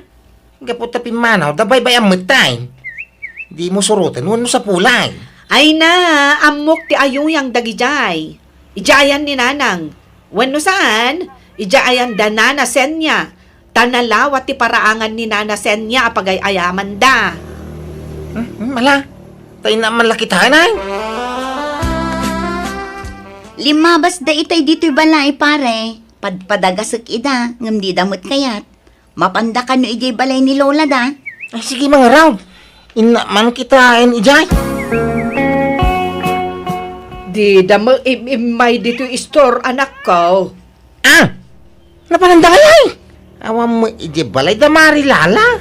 Gapot na pimanaw, dabay bay ang matay. Di mo surutan, wano sa pulay. Ay na, amok ti ayong yang dagijay. Ijayan ni nanang. Wano saan? Ijayan da nana senya. Tanalawat ti paraangan ni nana senya apagay ayaman da. Mala, tayo na malaki tayo na. Limabas da itay dito'y balay pare. Padpadagasek ida, ngam di damot kayat. Mapanda ka no ijay balay ni Lola da. Ay, sige mga round. Inaman kita ijay. Di damo imay dito istor anak ko. Ah! Napananda ka yan. Awan mo ijay balay da marilala.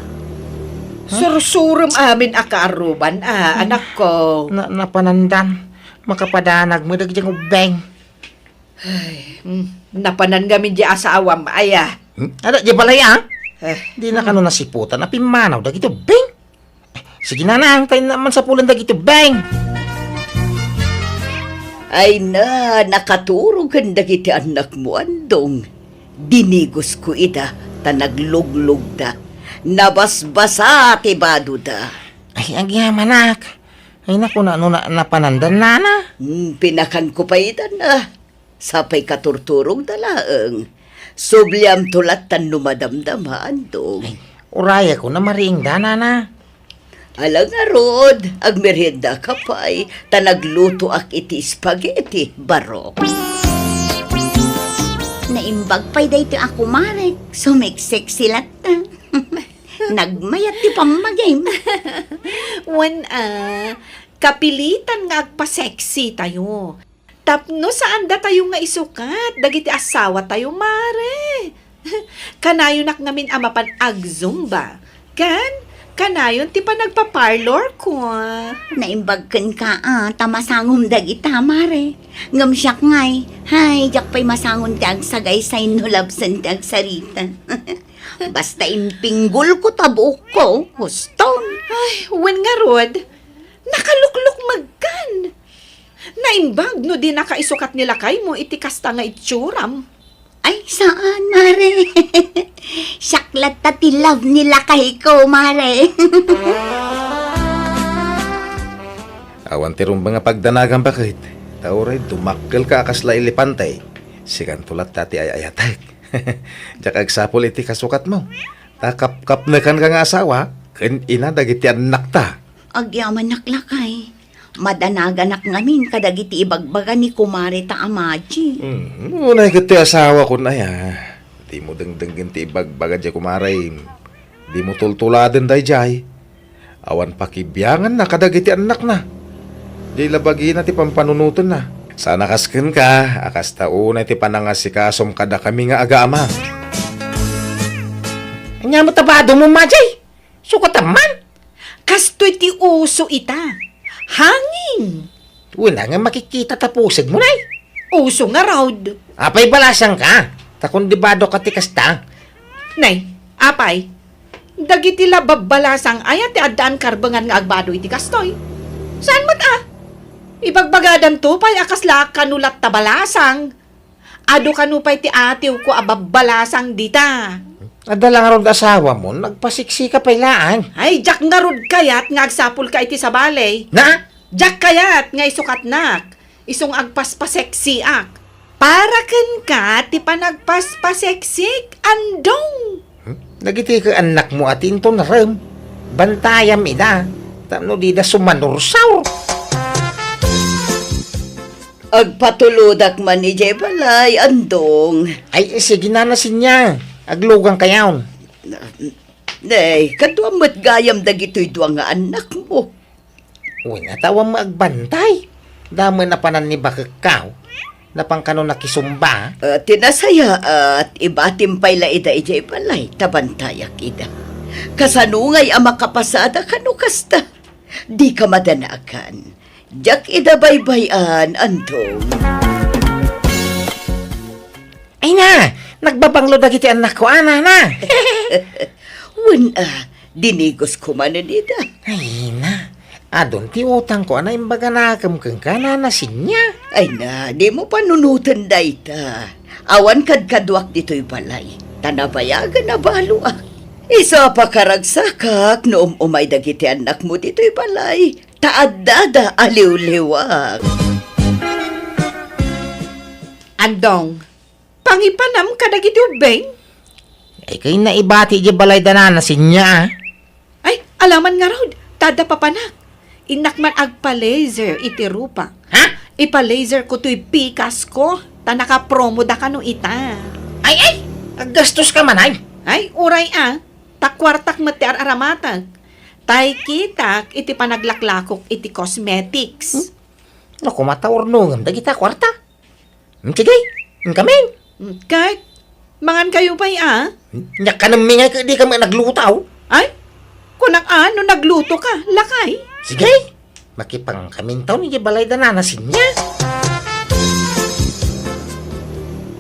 Sursurum amin akaaruban anak ko. Napanandan. Makapadanag mo dagyang ubeng. Napanan kami di asawam aya. Ada di balay Di na kano nasiputan na pimanaw dagito beng. Sige na tayo naman sa pulan dagito beng. Ay na, nakaturog kan dagiti anak mo, Andong. Dinigos ko ida, tanagluglug da. Nabasbasa ti bado da. Ay, agyaman Ay naku na napanandan na. Pinakan ko pa ida na. Sapay katurturong dalaang. Subliam tulat tan numadamdam ha, Andong. Uraya ko na maring na. Alang nga rod, agmerienda ka pa'y tanagluto ak iti spaghetti, barok. Naimbag pa'y dayto ako marek. Sumiksik silat ta. Nagmayat ti pamagay. Wan kapilitan nga agpa-sexy tayo. Tapno saan da tayo nga isukat, dagiti asawa tayo mare. Kanayon nak ngamin amapan agzumba. Kanayon ti pa nagpa-parlor ko. Naimbag kan ka tamasangom dagita mare. Ngam siyak ngay. Hay, jak pa'y masangon ti agsagay sa inulabsan ti agsarita. Basta impinggol ko tabok ko, huston. Ay, wen nga rod, nakalukluk magkan. Naimbag no di nakaisukat nila kay mo iti kasta nga itsuram. Ay, saan, mare? Saklat ta ti love nila kay ko, mare. Awan ti rumba nga pagdanagan bakit? Tauray, dumakkel ka akasla ilipantay. Sikan tulat tati ay ayatek. Diyak agsapol iti kasukat mo. Takap-kap na kan ka nga asawa, kan ina dagiti anak ta. Agyaman naklakay. Madanagan nak ngamin kadagiti ibagbaga ni kumare ta amaji. Unay kiti asawa ko na ya. Di mo dengdengin ti ibagbaga di kumaray. Di mo tultuladen day jay. Awan pakibiyangan na kadagiti anak na. Di labagi na ti pampanunutan na. Sana kasken ka, akas taunay ti panangasikasom kada kami nga aga-ama. Anya mo tabado mo majay. Sukataman. Kastoy ti uso ita. Hangin. Wala nga makikita tapusig mo na Uso nga raud. Apay balasang ka. Takon dibado ka ti kasta. Nay, apay. Dagiti lababbalasang ayat ti addaan karbangan nga agbado iti kastoy. Saan mat Ibagbagadan to pay akasla kanulat tabalasang. Ado kanupay ti atiw ko ababbalasang dita. Adala nga rod asawa mo, nagpasiksi ka pailaan. Ay, jak nga rod kayat nga agsapul ka iti sa balay. Na? Jak kayat nga isukat nak. Isong agpaspaseksi ak. Para ken ka ti panagpaspaseksik andong. Nagiti ka anak mo at into na rin. Bantayam ida. Tano di da sumanursaw. Agpatuludak man ni Jebalay, Andong. Ay, sige na nasin niya. Aglugang kayaw. Nay, kadwa mat gayam dagito'y duwa nga anak mo. Uy, natawa mo agbantay. Damo na panan ni bakakaw. Napangkano nakisumba. Tinasaya at ibatimpay la ida ijay balay, tabantayak ida. Kasanungay ang makapasada kanu kasta. Di ka madanakan. Jak ida baybayan, Andong. Ay na, nagbabanglo dagiti anak ko, ana na. Dinigos ko man ida. Ay na, adon ti utang ko, ana imbaga nakamkang ka na nasinya. Ay na, di mo panunutan dayta. Awan kadkadwak dito'y balay. Tanabayagan na baluak. Isa pa karagsakak noong umay dagiti anak mo dito'y balay. Taadada aliw-liwak. Andong, pangipanam ka dagiti ubeng? Ay kay naibati di balay da na nasinya. Ay, alaman nga raw, tada papanak. Inakman agpa-laser iti rupa. Ha? Ipa-laser ko to'y pikas ko. Ta naka-promo da ka no ita. Ay, aggastos ka man ay. Ay, uray takwartak mati aramatag. Tay kitak iti panaglaklakok iti cosmetics. Naku, matawarnungan dagita kwarta. Sige, kami. Kahit, mangan kayo pa Nya ka nang mingay ka di ka naglutaw. Ay, kunang ano nagluto ka, lakay. Sige, makipang kamintaw ni balay da nanasin niya.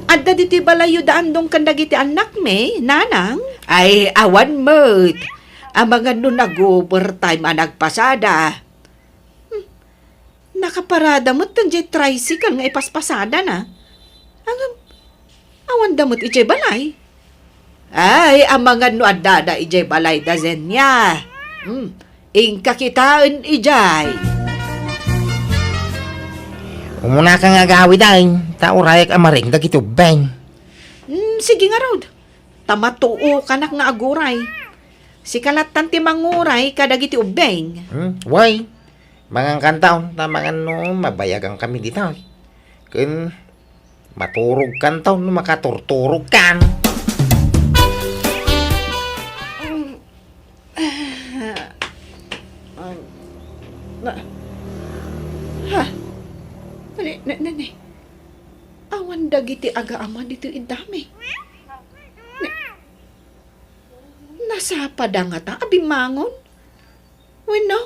Adda diti balayo daan dong kandagiti anak me, nanang. Ay, awan mo't. Ang mga nun nag-overtime ang nagpasada. Nakaparada mo't tanjay tricycle nga ipaspasada na. Awan damot ijay balay. Ay, ang mga no adada ijay balay da zenya. Ingka kitaan ijay. Umuna ka nga gawi dahil, taurayak amaring dagito bang. Sige nga Rod. Tamatuo kanak nga aguray. Si kalatan ti manguray kadagiti ubeng. Why? Mga kantaon, tamangan no, mabayagang kami dito. Kun maturog kan taon, no, makaturturog kan. Nani. Awan dagiti aga-ama dito indami. Nasa padanga ta, abimangon. Wino?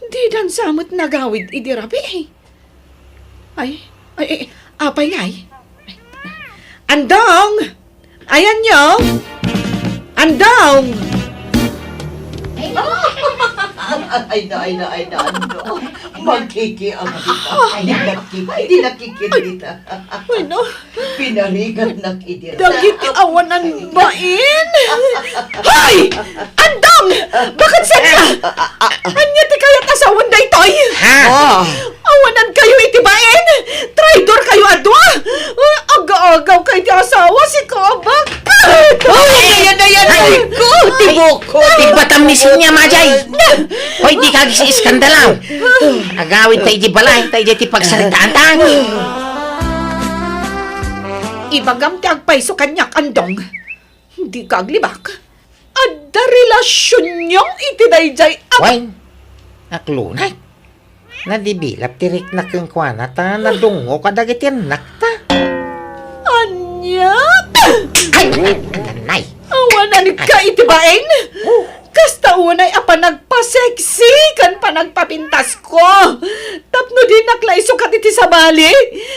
Di dan samot nagawid idirabi. Ay, apay ngay. Andong! Ayan nyo! Andong! Ay na, ano. Magkikiang kita. Hindi nakikita. Wino? Pinarigan na kitira. Dagiti awanan bain! Hoy! Andong! Bakit saan ka? Anya ti kayo tasawan da itoy? Oh. Awanan kayo iti bain! Traidor kayo adwa! Aga-agaw kayo ti asawa si Kabak! Yan! Tibok ko! Tigbatam ni sinya, Majay! Hoy, di kagi si iskandalaw! Agawid tayo di balay, tayo di pagsalitaan tang! Ibagam ti agpaiso kanyak andong. Hindi ka aglibak. Adda relasyon niyong itidayjay Why? Naklunay. Nadibilap tirik na keng kwana ta, nadungo ka dagitian nakta. Anya? Ay! Nanay! Awanan ka itibain? Kasta unay apa nagpa-sexy kan pa nagpapintas ko. Tapno din nakla isukat iti sabali.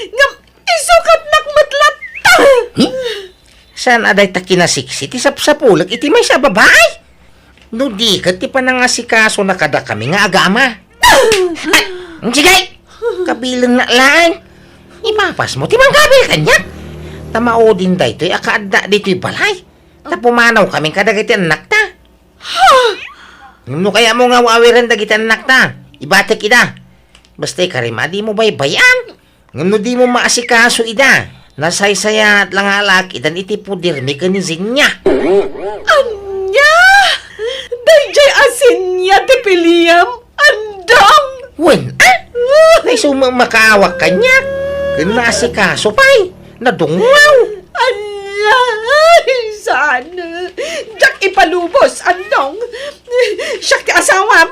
Ngam isukat nakmatlat. Saan aday ta kinasiksi ti sapsapulag iti may sa babae? No di ka ti panangasikaso na kada kami nga agama. Sige! Kabilang na lang. Ipapas mo ti manggabil kanya. Tamao din da ito'y akaadda dito'y balay. Tapumanaw kaming kadagiti anak ta. No kaya mo nga wawiran dagiti anak ta. Ibatik ida. Basta'y karima di mo baybayan. No di mo maasikaso ida. Nasaysaya at lang alak idan iti pudirmi ka ni Zinya. Anya! Dayjay asin niya ti Piliam. Andang! Wen, Ay sumamakawak kanya. Kinasikaso pa'y. Nadungaw. Anya! Sana! Diyak ipalubos, andong! Siya ti asawam!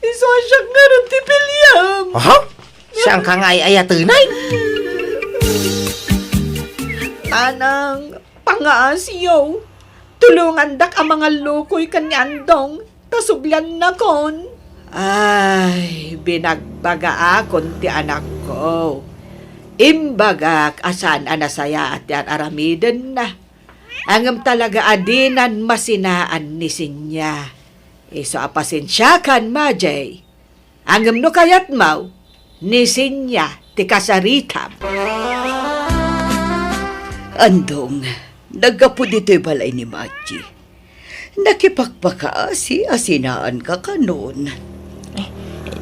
Isa siya nga rin ti Piliam! Aha? Saan ka nga ayatunay? Anang pangaasiyo. Tulungan dak ang mga lukoy kanyandong. Tasublan na kon. Ay, binagbaga akon ti anak ko. Imbagak asan anasaya at yan aramiden na. Angam talaga adinan masinaan ni Sinya. Iso apasensyakan majay. Angam no kayat mau, ni Sinya ti kasaritam. Andong, nagkapo dito'y balay ni Machi. Nakipagpakaasi, asinaan ka kanon.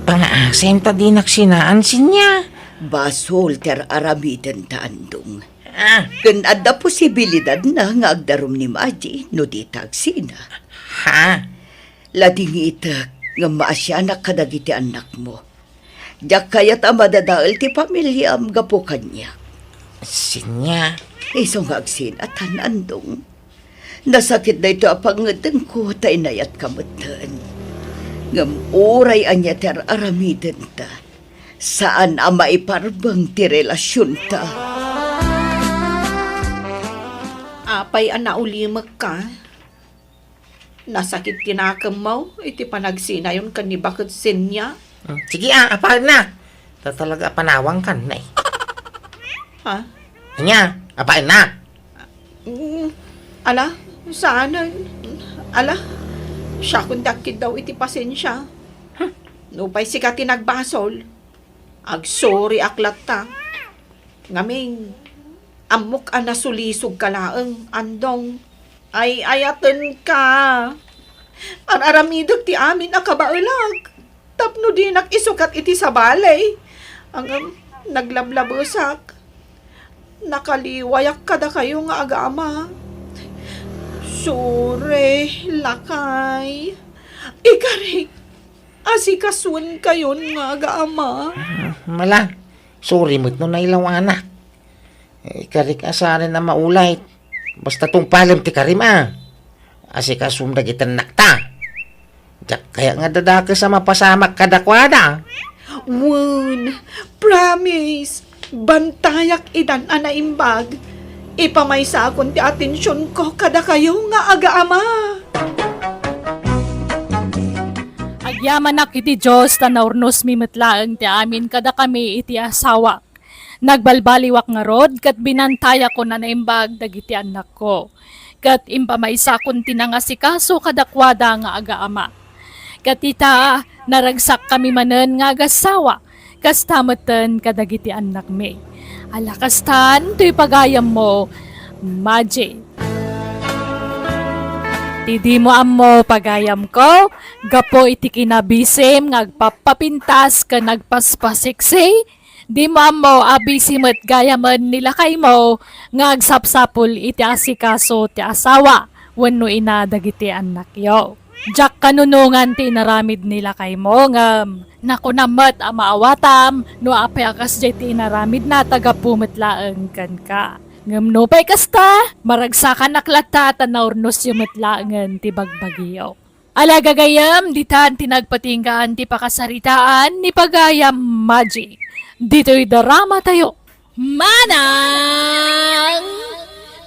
Pangaasim ta di naksinaan sinya. Basol ter aramiden ta andong. Ah, Kun adda posibilidad na nga agdarom ni Maji no di tagsina. ha? Lading itak nga maasyanak kadagiti anak mo. Diyak kaya't amadadaal ti pamilya am gapo kanya. Sinya. Iso nga agsinatan andong. Nasakit na ito apangatan ko tay nayat kamutan. Ngam oray anya ter aramiden ta. Saan ang maiparbang ti relasyon ta? Apay ang naulimak ka. Nasakit tinakam mo, iti panagsinayon ka ni bakit Sinya. Sige apal na. Ta talaga panawang kan na eh. Ha? Sinya, apal na. Ala, saan? Ala, siya kung dakit daw iti pasensya. Nupay sika tinagbasol. Agsorry aklat ta. Ngaming, amok ang nasulisog ka laeng, andong. Ay, ayaten ka. Ang aramidog ti amin ang kabailag. Tapno di nakisukat iti sa balay. Ang naglablabusak. Nakaliwayak kada kayo nga agama. Sure, lakay. Ikarik, asikasun kayon nga agama. Mala, sorry mo't no nailaw anak. Karik asarin na maulay. Basta tong palam ti karim Asikasum dagitan nakta. Diyak kaya nga dadaka sa mapasamak kadakwada. Wun, promise. Bantayak idan anaimbag. Ipamaysa akon ti atensyon ko kada kayo nga agaama. Agyaman na kiti Diyos ta naurnos mi metlaeng ti amin kada kami iti asawa. Nagbalbaliwak nga rod kat binantaya ko na naimbag dagiti anak ko. Kat impamaysa kon tinangasikaso kadakwada nga agaama. Kat ita naragsak kami manen nga agasawa. Kastamatan kadagiti anak mi. Alakastan, to'y pagayam mo, Maji. Tidi mo amo pagayam ko, gapo iti kinabisim, ngagpapapintas ka nagpaspasiksi, di mo amo abisim at gayaman nila kay mo, ngagsapsapul iti asikaso ti asawa, wano ina dagiti anak yo. Diyak kanunungan ti naramid nila kay mo nga nakunamat ang maawatam no apay akas jay ti naramid na tagapumetlaeng kan ka. Ngam no pay kasta, maragsakan naklata tanaurnos yung metlaengan ti bagbagyo. Ala gagayam, ditan tinagpatinggaan ti pakasaritaan ni pagayam Maji. Dito'y darama tayo. Manang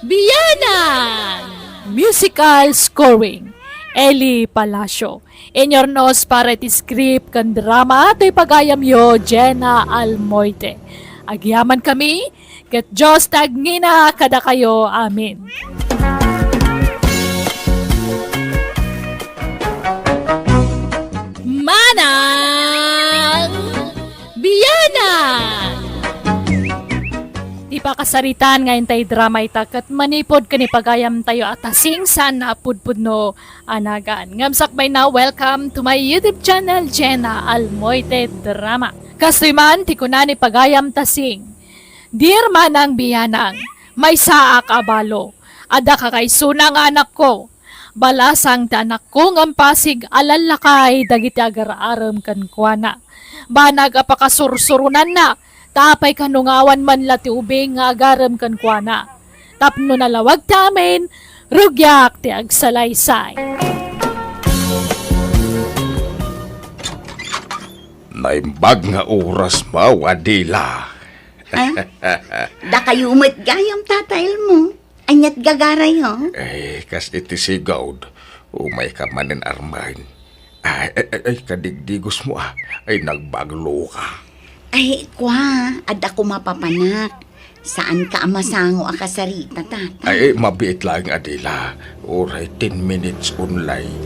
Biyanang Musical Scoring Eli Palacio. Inyornos para iti script kan drama to'y pagayam yo Jenna Almoite. Agyaman kami, ket Diyos tagngina kada kayo. Amin. Manang Biyanang Di pa kasaritan ngayon tayo drama itakat manipod ka ni pagayam tayo atasing saan na pudpud anagan. Ngamsak by now, welcome to my YouTube channel, Jenna Almoite Drama. Kastoy ti kuna ni pagayam tasing. Dear Manang Biyanang, may saak abalo. Ada ka kay sunang anak ko. Balasang ti anak ko ngampasig alalakay dagiti agar-aram kan kuana. Banag apakasursurunan na. Tapay kanungawan man lati ubing nga agaram kan kuana. Tapno nalawag tamin, rugyak ti agsalaysay. Naimbag nga oras mo, Adila. Da kayo umat gayam tatail mo. Anyat gagaray ho. Kas iti sigawd, umay ka manin armain. Kadigdigos mo ay nagbaglo ka. Ay, kwa, ada ko mapapanak. Saan ka amasango akasarita, tata? Mabiit lang, Adila. Oray 10 minutes online.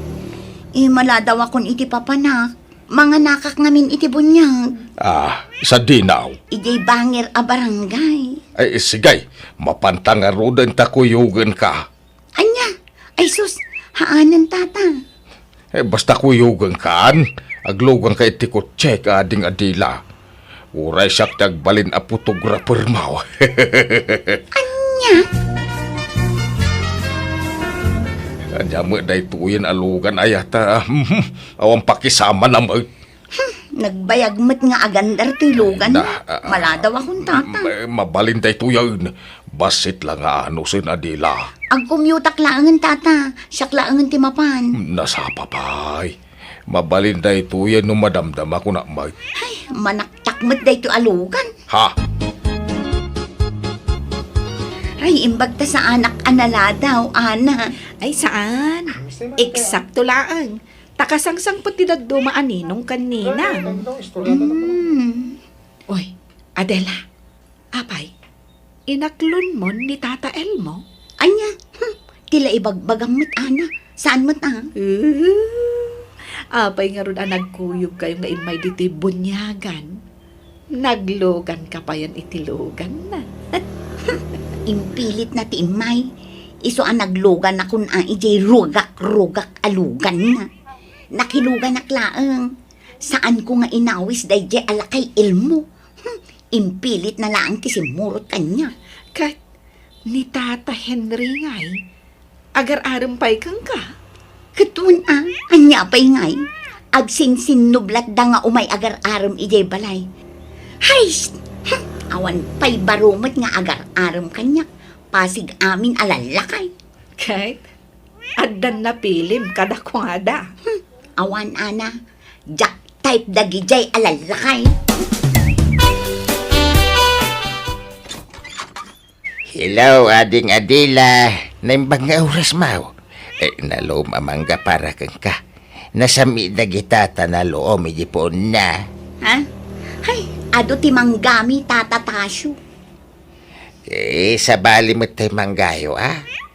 Maladaw akong iti papanak. Mga nakak ngamin iti bunyag. Sa dinaw. Ijay bangir a barangay. Sigay, mapantangarodan takuyugan ka. Anya, ay sus, haanan tata. Basta kuyugan kaan, aglugan ka iti kutse ka ading Adila. Uray siyak tagbalin a photographer mo. Anya? Anya mo day tuyen alugan ayata. Awang pakisama na mo. Nagbayag mo't nga agandar tilugan. Maladaw akong tata. Mabalin day tuyen. Basit lang nga ano sin Adila. Agkumyutak laangan tata. Siyak laangan timapan. Nasapa pa'y. Mabalin day tuyen no madamdam ako na may. Ay, manaktak mo't day to alugan. Ha? Ay, imbag ta sa anak anala daw, ana. Ay, saan? Eksakto laang. Takasangsang pati na dumaan ninong kanina. Oy, Adela. Apay, inaklon mo ni Tata Elmo? Anya, tila ibagbagam mo't ana. Saan mo't Apay nga ron nagkuyog kayo nga imay diti bunyagan. Naglogan ka pa yan itilogan na. Impilit na ti imay. Iso ang naglugan na kun ang ijay rugak alugan na. Nakilugan na klaang. Saan ko nga inawis day jay alakay ilmo. Impilit na laang ti simurot kanya. Kat, ni Tata Henry ngay, agar-aram pa'y kang ka. Katun anya pa'y ngay. Agsinsin nublat da nga umay agar-aram ijay balay. Hay! Awan pa'y barumot nga agar-aram kanya. Pasig amin alalakay. Kahit, adan na pilim kadakwada. Awan ana, jack type dagijay alalakay. Hello, ading Adila. Naimbang nga oras mo. Nalom amangga para kang ka. Nasami na gitata na loom, ijipon na. Ha? Hay, ado ti manggami tatatasyo. Sa bali mo tayo manggayo,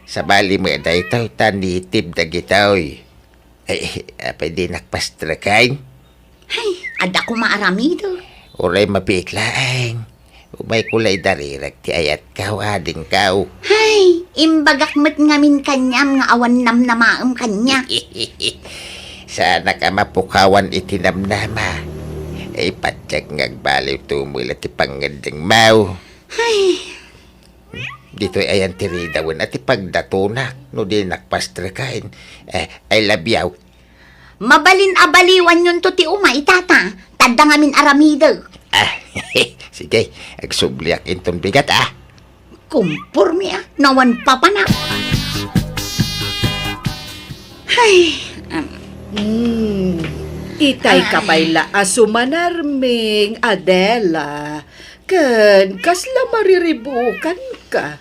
Sa bali mo na ito, tanitib na gitaw. Pwede nakpastrakain. Hay, ada ko maaramido. Uray mapiklaan. Umay kulay darirag ti ayat kaw, ading kaw. Hay, imbagak mo't ngamin kanyam nga awan nam na maam kanya. Sana ka mapukawan itinamnama. Patyag ngagbaliw tumula ti pangandang mau. Hay, Dito'y ayan tiridawan at ipagdatunak. No di nakpastrakain. I love you. mabalin abaliwan yun to ti umay tata. Tadda ngamin aramido. Sige, agsubliak inton bigat Kumpurmi nawan papanak. Hay, Itay kapayla asumanarming Adela. Ken, kasla mariribukan ka.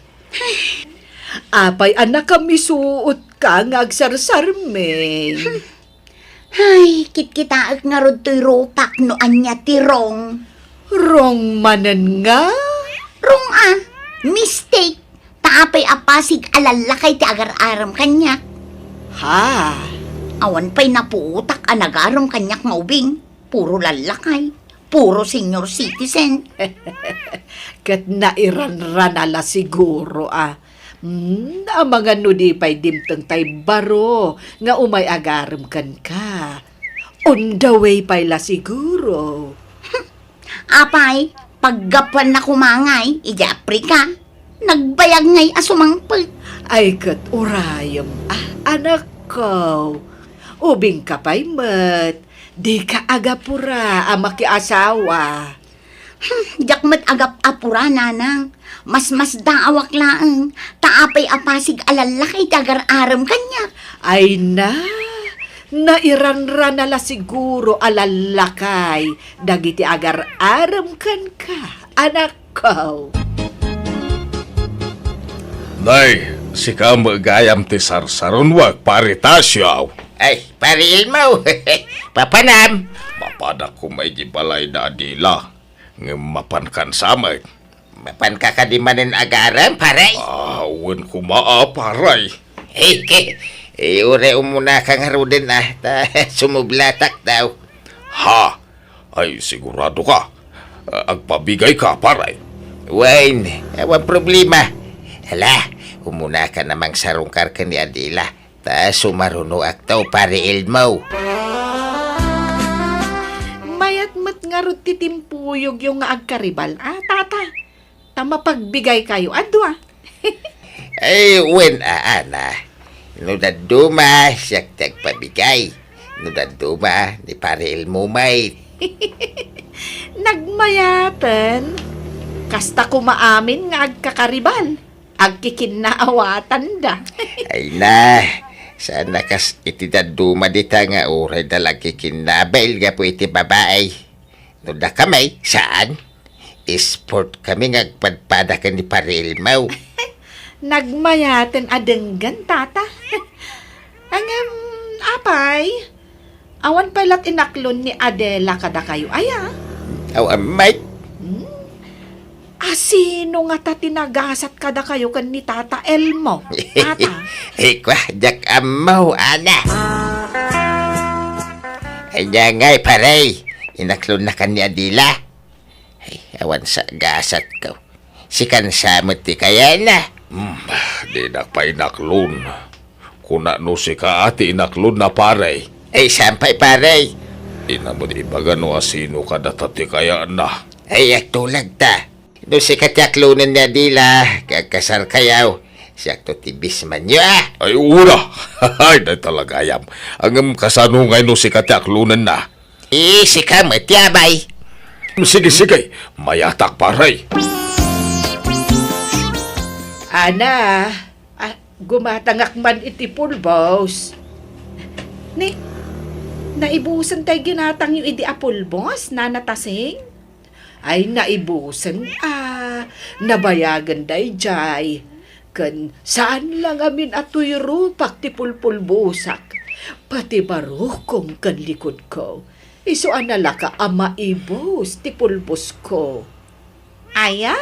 Apay anak kami suot ka nga agsarsarming. hay, kitkitaak nga rod to'y ropak no anya tirong. Rong manan nga. Rong mistake. Taapay apasig alalakay ti agar-aram kanya. Ha? Awan pa'y napuutak anagaram kanyak maubing. Puro lalakay. Puro senior citizen. Kat nairanranala siguro ang mga nudi pa'y dimtang tay baro nga umay agaram kan ka. On the way pa'y la siguro. Apay, paggapan na kumangay, ijapri ka. Nagbayag ngay asumangpag. Ay kat urayam, anak ko. Ubing ka pa'y mat. Di ka agapura makiasawa. Jakmat agap apura nanang. Mas daawak laang. Taapay apasig alalakay tagar-aram kanya. Ay na, nairanra nala siguro alalakay, dagiti agar aram kan ka, anak ko. Nay, si ka magayam ti sarsaron wag paritasyaw. Ay, pari Ilmo. Papanam. Mapadak ko may gibalay na adila. Mapan kan samay. Mapan ka kadimanin agaram, paray. Awan ko maaparay. Ure umuna kang harudin ta sumublatak daw. Ha? Ay, sigurado ka. Agpabigay ka, paray. Wine, awan problema. Hala, umuna ka namang sarungkar ka ni Adila. Ta sumaruno aktaw, pare Ilmo. Mayat mat nga ro titimpuyog yung nga agkaribal. Tata, tama pagbigay kayo, adwa. Ay, wen ana. Nudaduma, siyak tagpabigay. Nudaduma, ni pare Ilmo may. Nagmayatan. Kasta kumaamin nga agkakaribal. Agkikinaawatan da. Ay na, sana kas itidaduma dita nga uray dalagi kinabel nga po iti babae. No da kamay, saan? Sport kami nga agpadpadakan ni pare Ilmo. Nagmayatan adenggan, tata. Ang apay, awan palat inaklon ni Adela kada kayo, aya. Aw, amay. Sino nga ta tinagasat kada kayo kan ni Tata Elmo? Tata. Kwa, jak amaw, ana. Ay ngay, paray. Inaklon na kan ni Adila. Ay, awan sa gasat ko. Sikan samot ti kaya na. Di na pa inaklon. Kuna no si ka ati inaklon na paray. Ay, sampay paray. Ina mo di baga no asino ka datati kaya na. Ay, tulag ta. No si katyaklunan ni Adila, kakasar kayaw. Siyakto tibis man nyo, Ay, ura! Ay, na talaga yam. Ang kasanungay no si katyaklunan na. Si ka matyabay. Sige, sige. Mayatak paray. Ana, gumatangak man iti pulbos. Naibusan tayo ginatang yung idi apulbos, nanatasing? Ay, naibusan, nabayagan day jay. Kan saan lang amin ato'y rupak ti pulpulbusak. Pati barukong kan likod ko. Iso anala ka ama ibus ti pulbos ko. Aya?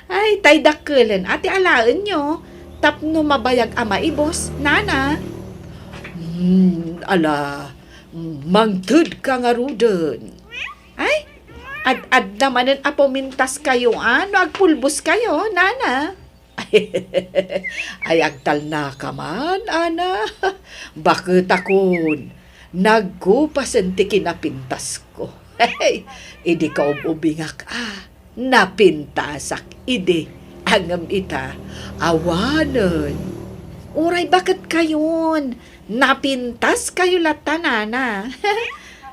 Ay, tay dakulan. Ati alaan nyo. Tapno mabayag ama ibos. Nana. Mangtud ka nga rudon. Ay, ad namanan apomintas kayo, agpulbos kayo, nana. Ay, agtal na ka man, ana. Bakit akon, nagkupasan ti kinapintas ko. Hey, idi ka ubingak, napintasak, idi, angam ita, awanan. Uray, bakit kayon? Napintas kayo lata, nana.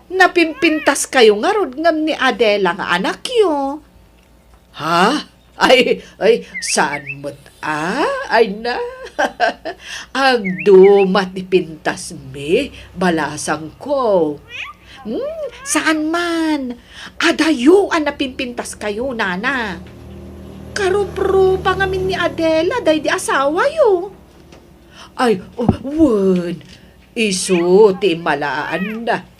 Napimpintas kayo nga rod ngam ni Adela nga anak yo. Ha? Ay, saan mo't Ay na. Agdumat ipintas me, balasang ko. Saan man? Adayo ang napimpintas kayo, nana. Karupro pa ngamin ni Adela, day di asawa yo. Ay, won. Isu, ti malaan na.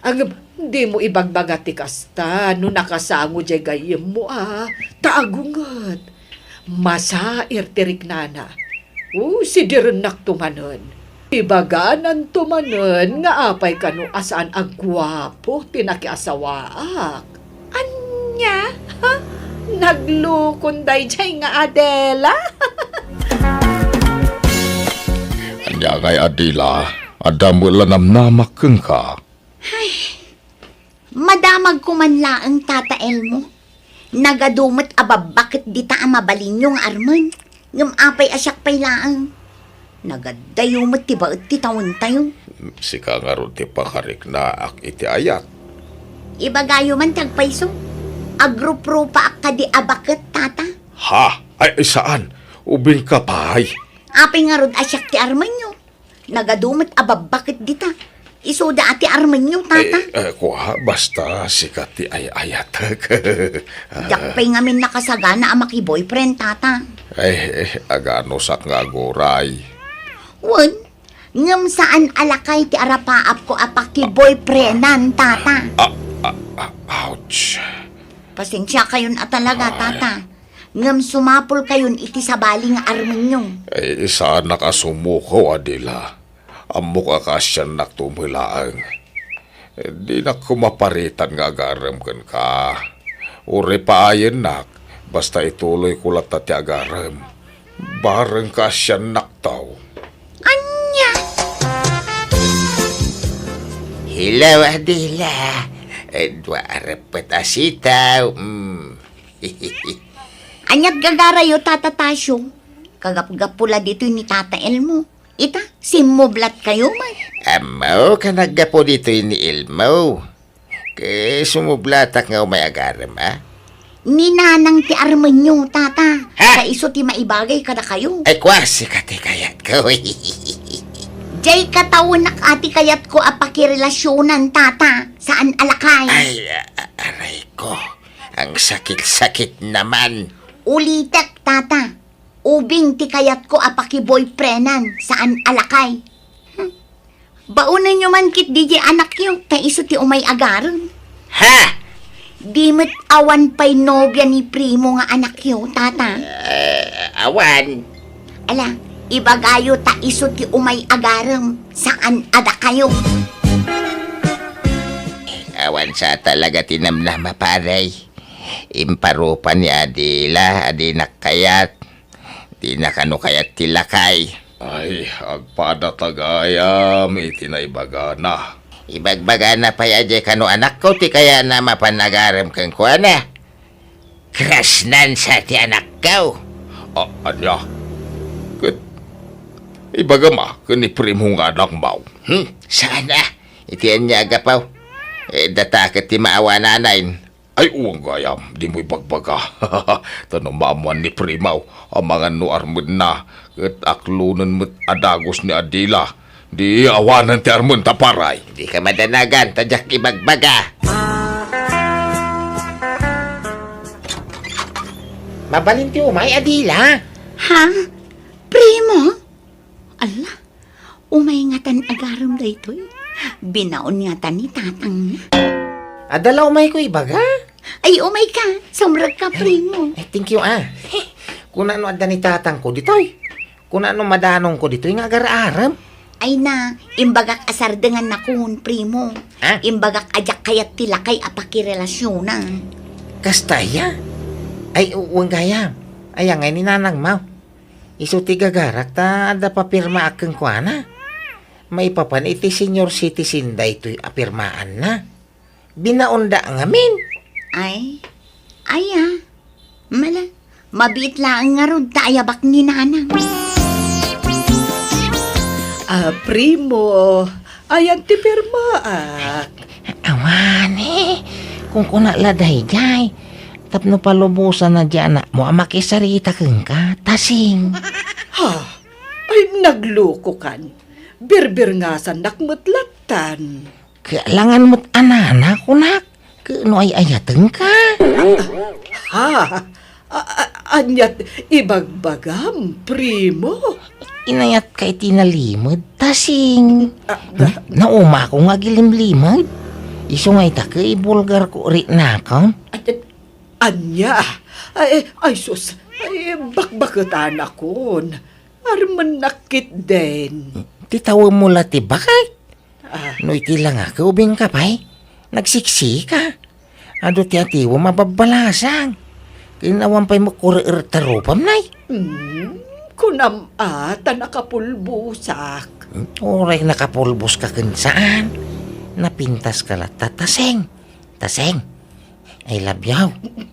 Ang di mo ibagbaga ti kasta, no nakasango jay gayem mo taagungat. Masair tirik nana. Si direnak tumanon. Ibaganan tumanon nga apay kano asaan agwapo tinakiasawaak. Anya? Naglukon day jay nga Adela? Anya kay Adila, adamo lanamnamak keng ka. Madamag ko man laang Tata Elmo. Nagadumot bakit di ta mabalin yung arman. Ngam apay asyak pay laang. Nagadayumot ti baot ti tawon tayo. Sika nga ron ti pakarik na ak iti ayat. Ibagayo man tagpayso. Agrupro pa ak kadi abakit, tata. Ha? Ay, saan? Ubing ka pahay. Apay nga rod asyak ti arman nyo. Nagadumit ababakit dita. Iso da ati Armenyo, tata. Kuha, basta sikat ti ayayat. Jakpay ngamin nakasagana ang maki-boyfriend, tata. Agano sak nga goray. Wan, ngam saan alakay ti arapaap ko apaki-boyfriendan, tata. Ouch. Pasensya kayon at talaga, tata. Ngam sumapol kayon iti sabali nga Armenyo. Isa nakasumuko, Adila. Amok akasyan naktumilaang. Di na kumaparitan nga agaram kan ka. Uri pa ayan nak, basta ituloy kulat na ti agaram. Barang kasyan naktaw. Anya? Hello, Adela. Dua repet asitaw. Anyat gagarayo, tata Tasyo. Kagap-gapula dito ni Tata Elmo. Ita, simublat kayo man. Amaw ka naggapo dito ni Ilmo. Kaya sumublatak nga may agaram, ha? Ninanang ti Armenyo, tata. Ha? Sa iso ti maibagay kada kayo. Ay, kwasi ka ti kayat ko. Jay katawon nak ati kayat ko apakirelasyonan, tata. Saan alakay? Ay, aray ko. Ang sakit-sakit naman. Ulitek, tata. Ubing ti kayat ko apaki-boyfriendan. Saan alakay? Baunan nyo man kit DJ anak yung ta iso ti umay agaran. Ha? Di met awan pa'y nobya ni primo nga anak yung tata. Awan. Ala, ibagayo ta iso ti umay agaram. Saan ada kayo? Awan sa talaga tinamnama paray. Imparupa ni Adila, adinak kayat. Di na kano kayat tilakay. Ay, agpada tagayam, itinaibaga na. Ibagbaga na pa yaje kano anak ko, ti kaya na mapanagaram kang kuha na. Krasnan sa ti anak ko. Anya? Ibaga ma, kaniprim nga anak mau. Sana, itiyan niya agapaw. Datakat ti maawa nanayin. Ay, uwang gayam, di mo ibagbaga. Tanamaman ni Primaw, ang mga nuarmud na, at aklunan mo't adagos ni Adila. Di awanan ti armon taparay. Di ka madanagan, tadyak ibagbaga. Mabalin ti umay, Adila. Ha? Primo? Ala, umay nga tan agaram da ito'y. Binaon nga tan ni tatang niya. Adala umay ko ibaga. Ay, umay ka. Sumrag ka, primo. Thank you, Kung ano adda ni tatang ko ditoy. Kung ano madanong ko ditoy nga agar-aram. Ay na, imbagak asardengan na kun, primo. Ha? Imbagak ajak kayat tilakay apakirelasyonan. Kastaya? Ay, uwang gayam. Ay, ang ni nanang mau. Isu tiga garak ta ada papirma akeng kuana. May papan iti senior citizen da ito'y apirmaan na. Binaunda ngamin. Ay, mala, mabit lang nga ron taayabak ni nanang. Primo, ayan ti pirmaak. Awan kung kuna laday jay. Tapno palubusan na dyan na mo makisarita kang ka, tasing. Ha? Ay, nagloko kan. Birbir nga sa nakmutlatan. Kailangan mo't anana, kunak. Kano ay ayateng ka? Ha? Anyat ibagbagam, primo. Inayat ka itinalimod, tasing. Nauma ko nga gilimlimod. Iso nga itaka, ibulgar ko rin na ka. Anya? Ay sus. Ay, bakbakutan akon. Arman nakit din. Titawa mo lati bakit? No iti lang ako, ubing ka pa'y. Nagsiksi ka. Ado ti atiwa mababalasang. Kinawan pa'y makurirtarupam na'y. Kunam ata nakapulbusak. Oray nakapulbos ka kun saan. Napintas ka lang tataseng. Taseng. I love you.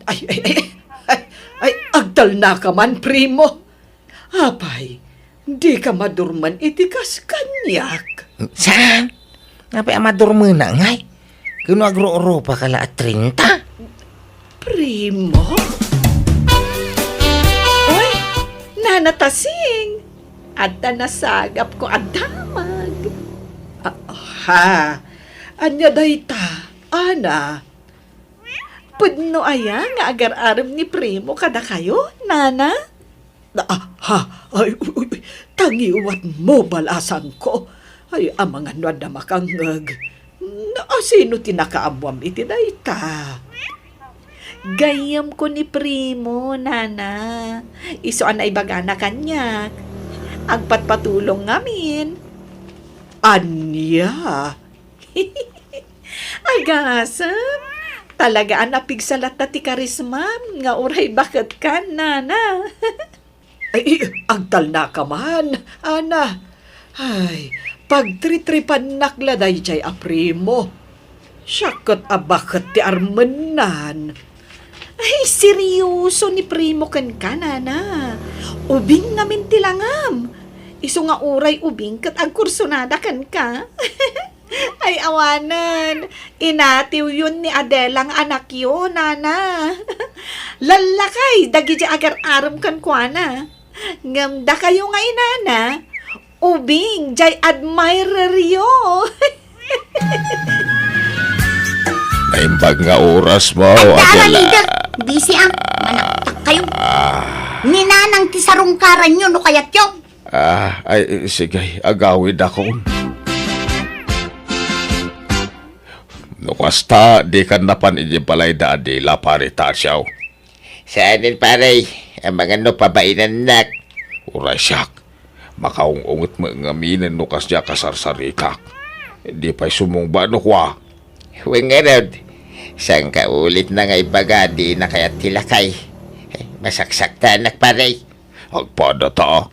Ay, agdal na ka man, primo. Apay, di ka madurman itikas kanyak. Saan? Napay amadurmo na ngay. Kano agro-oro pa kala at 30? Primo? Oy, nanatasing. At nasagap ko ang damag. Ha? Anya dayta, ana? Pudno aya nga agar-aram ni Primo kada kayo, nana? Ay, tangiwat mo balasan ko. Ay, ang mga nwad na makangag. Sino tinakaamwam iti dayta? Gayam ko ni Primo, nana. Iso na ibagana kanyak. Agpatpatulong ngamin. Anya? Ay, gasam. Talaga napigsalat na ti karismam. Nga uray bakit ka, nana. Ay, agtal na ka man, ana. Ay, pagtritripan nakladay jay a Primo. Syakot bakit ti armenan. Ay, seryoso ni Primo kan ka, nana. Ubing namin tilangam. Iso nga uray ubing kat ang kursunada kan ka. Ay, awanan. Inatiw yun ni Adelang anak yun, nana. Lalakay, dagi di agar-aram kan kwa na. Ngamda kayo nga inana. Ubing, jay admirer yo. Naimbag nga oras mo, Daran, Adela. leader. Busy manaktak kayo. Ninanang tisarungkaran nyo, no kayat yun. Ay, sige, agawid ako. Nukasta, di ka napan balay da Adela pare tasyaw. Saanin pare, ang mga no pabainan nak. Uray siyak, makaungungot mo nga minan nukas niya kasarsarikak. Di pa'y sumungba no kwa. Huwag nga rod. Sang ka ulit na nga ibaga, di na kaya tilakay. Masaksakta anak pare. Agpada ta.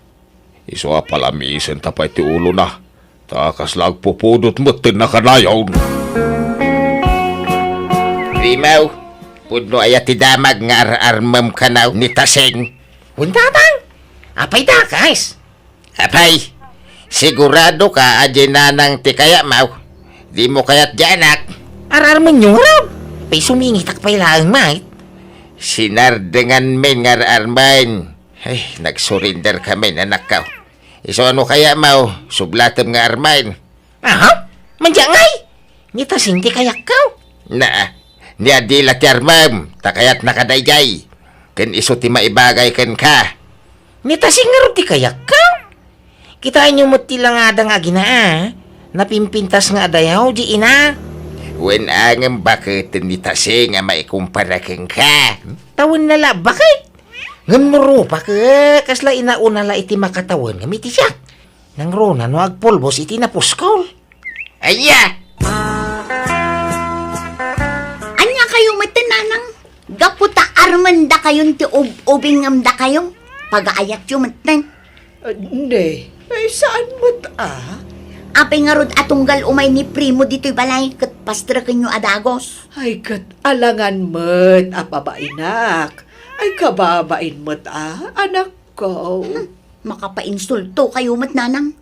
Iso palamisin tapay ti ulo na. Takas lag pupudot mo tinakanayaw. Rimaw, pudno ayat ti damag nga armam kanaw ni Taseng. Untatang, apay da guys. Apay, sigurado ka ajenanang ti kaya mau. Di mo kaya't di anak. Ararman nyo raw. Pay sumingitak pay lang mait. Sinardengan men nga arman. Ay, nagsurrender kami anak ka. Iso ano kaya mau, sublatem nga arman. Aha, manjangay. Ni Taseng ti kaya ka. Na, ni Adela ti armam, takayat nakadayjay. Ken iso ti maibagay ken ka. Ni Taseng nga rin ti kaya ka. Kita nyo mo tilangada nga ginaa. Napimpintas nga adayaw di ina. Wen angem bakit ni Taseng nga maikumpara ken ka. Tawon nala, bakit? Ngam nuro bakit? Kasla inauna la iti makatawan nga miti siya. Nang rona no agpulbos iti napuskol. Aya! Anya kayo matinanang. Gaputa arman da kayon ti ubing ngam da kayo. Pag-aayat yung matan. Hindi. Ay, saan mo Apay nga rod atunggal umay ni Primo dito'y balay. Kat pastra kanyo adagos. Ay, kat alangan mo't, apabainak. Ay, kababain mo't, anak ko. Makapainsulto kayo matnanang.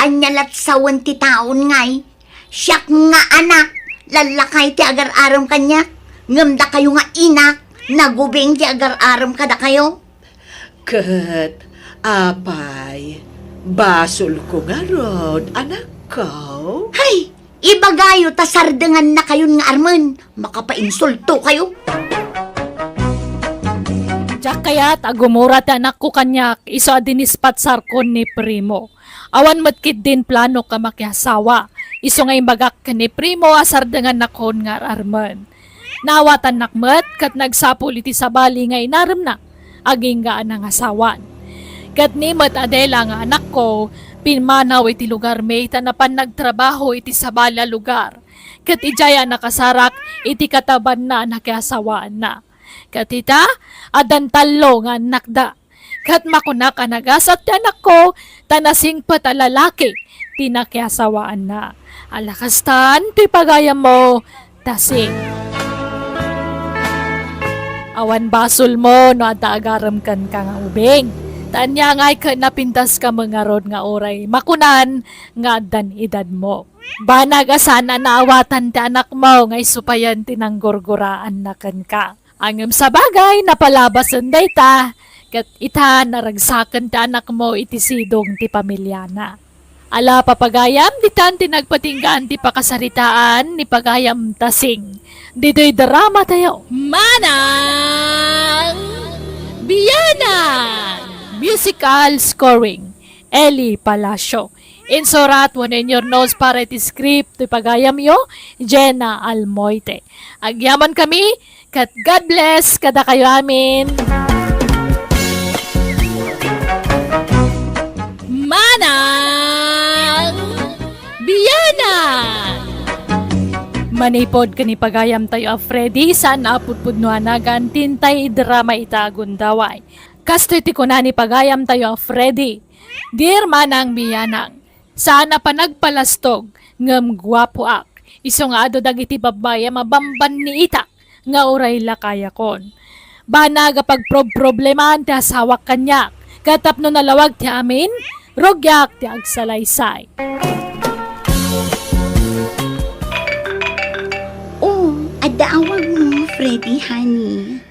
Anyalat sa 20 taon ngay. Siyak nga anak. Lalakay ti agar-aram kanya. Ngamda kayo nga inak. Nagubing ti agar-aram kada kayo. Kat, apay, basol ko nga rod, anak ko. Hay! Ibagayo ta sardengan na kayon nga arman. Makapainsulto kayo. Diyak kaya agumura ti anak ko kanyak, iso adinispat sarkon ni Primo. Awan matkid din plano ka makiasawa. Iso nga imbagak ka ni Primo asardangan nakon nga arman. Nawatan nakmet kat nagsapul iti sabali nga inaram na. Aging gaan ang asawan. Kat ni mat Adela nga anak ko, pinmanaw iti lugar may tanapan nagtrabaho iti sabala lugar. Kat ijaya nakasarak iti kataban na nakiasawaan na. Katita, adan talo nga anak da. Kat makunak anagasat ti anak ko, tanasing patalalaki, tinakiasawaan na. Alakastan, pipagaya mo, tasing. Awan basol mo, no adagaram kan ka nga ubing. Tanya ngay ka napintas ka mga rod nga oray, makunan nga adan edad mo. Banag asana naawatan ti anak mo, ngay supayan tinanggurguraan na kan ka. Angem sa bagay, napalabasan day ta. Kat ita naragsakan ti anak mo iti sidong ti pamilyana. Ala papagayam, di tan tinagpatinggaan ti pakasaritaan ni pagayam tasing. Dito'y drama tayo. Manang Biyana! Musical scoring. Eli Palacio. Insurat one in your notes para iti script ti pagayam yo, Jenna Almoite. Agyaman kami, kat God bless kada kayo amin. Manang Biyana! Manipod kani pagayam tayo a Freddy saan apudpudnuanagan tintay drama itagun daway. Kasto iti kunani pagayam tayo a Freddy. Dear Manang Biyanang, sana pa nagpalastog ngem gwapo ak. Iso nga ado dagiti babaya mabamban ni itak nga uray lakaya kon. Banaga pag problemaan ti asawak kanyak. Katapno nalawag ti amin, rogyak ti agsalaysay. Oh, adaawag mo, Freddy, honey.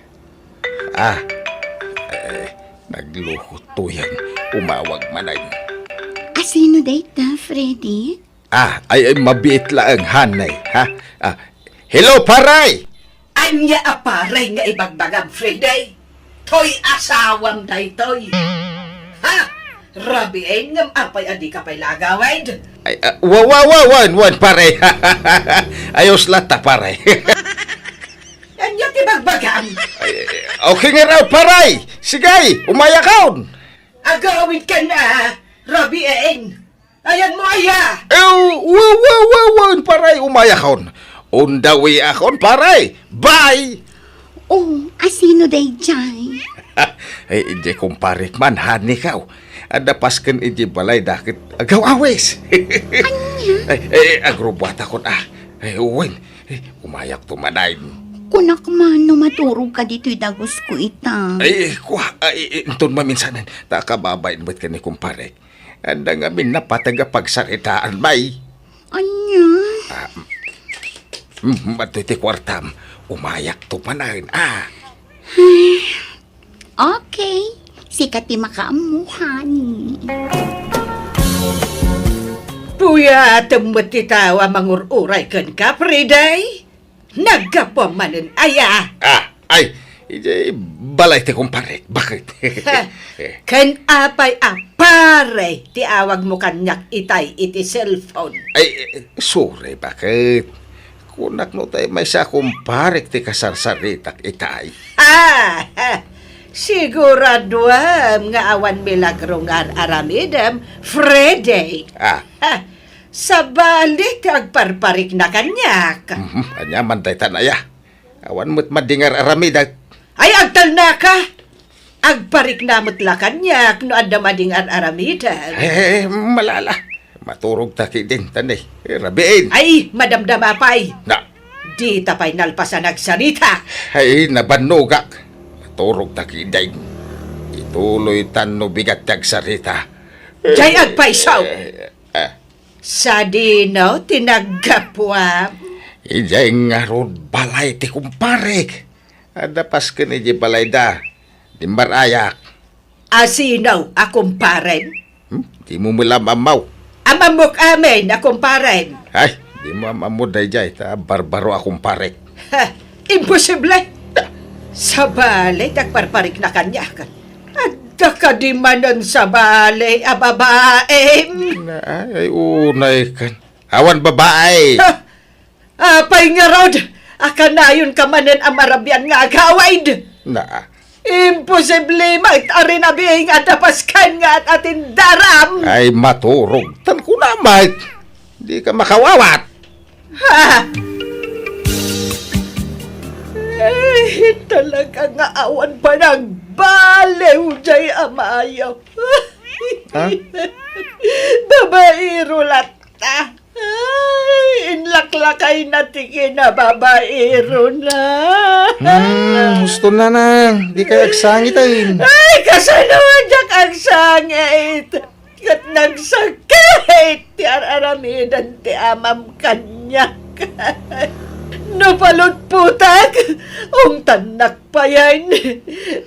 Nagluhot to yan. Umawag manay. Sino data, Freddy? Ay mabiit lang hanay, ha? Hello, paray! Anya aparay nga ibagbagam, Friday. Toy asawam day toy. Ha? Rabiin ngam apay adi ka pa'y lagawaid. Ay, wan, paray. Ayos lata, paray. Anya ti bagbagam. Okay nga raw, paray! Sigay, umayakaon! Agawin ka na, Rabiin. Ayan mo aya. Wan, paray, umayakaon. Undawi akon, paray. Bye! Oh, sino day jay? Ay, hindi kumparik man, hani ka. Adapas kan iji balay dakit agaw awes. Ay, agrobata ko na. Ay, uwin. Umayak tumanayin. Kunak man no maturog ka dito'y dagos ko ita. Ay, inton maminsanan. Takababayin ba't ka ni kumparik? Anda nga minapataga pagsaritaan, may. Anya? Matuti kwartam. Umayak tumanayin, Okay. Sikat ti makaamuhani. Puya temut ti tawa mangururay kan ka, Friday. Nagkapamanin aya. Ay, balay ti kumparik. Bakit? Kan apay apare ti awag mo kanyak itay iti cellphone. Ay, sorry, bakit? Kunak no tayo may sa kumparik ti kasarsaritak itay. Siguraduam nga awan milagro nga aramidam, Friday. Sa balik agparparik na kanyak. Anya man tayo tanaya. Awan mo't madingar aramidak. Ay agtal na ka. Agparik na mutla kanyak no adda madingar aramidam. Malala. Maturog taki din, tanay. Rabiin. Ay, madamdamapay. Na. Di tapay nalpasan nagsalita. Ay, nabanugak. Maturog taki din. Ituloy tanno bigat tagsarita. Jay agpaisaw. Sa dino, tinaggapuam. Ijay nga ron balay ti kumparik. Adapas ka ni balay da. Dimbarayak. Asinaw, akong paren. Di mo mula mamaw. Amamok amin, akong paren. Ay, di mo amamod day jay. Barbaro akong parek. Imposible. Sa balay, tagparparik na kanya. Adda ka di manon sa balay, babae. Ay, unay kan. Awan babae. Apay nga rod. Akanayon ka manon ang marabyan nga agawaid. Na. Imposible magtari na bihing at tapaskan nga at atin daram. Ay, maturog. Tan ko na, Mike. Di ka makawawat. Talaga nga awan pa ng balew, jay amayaw. Babairo lata. Ay, inlaklakay na tiki na babaero na. Gusto na nang. Di kayo agsangitain. Ay, kasanawan jak ang sangit. Kat nagsakit. Ti aramidan ti amam kanyak. Napalot putak. Ang tanak pa yan.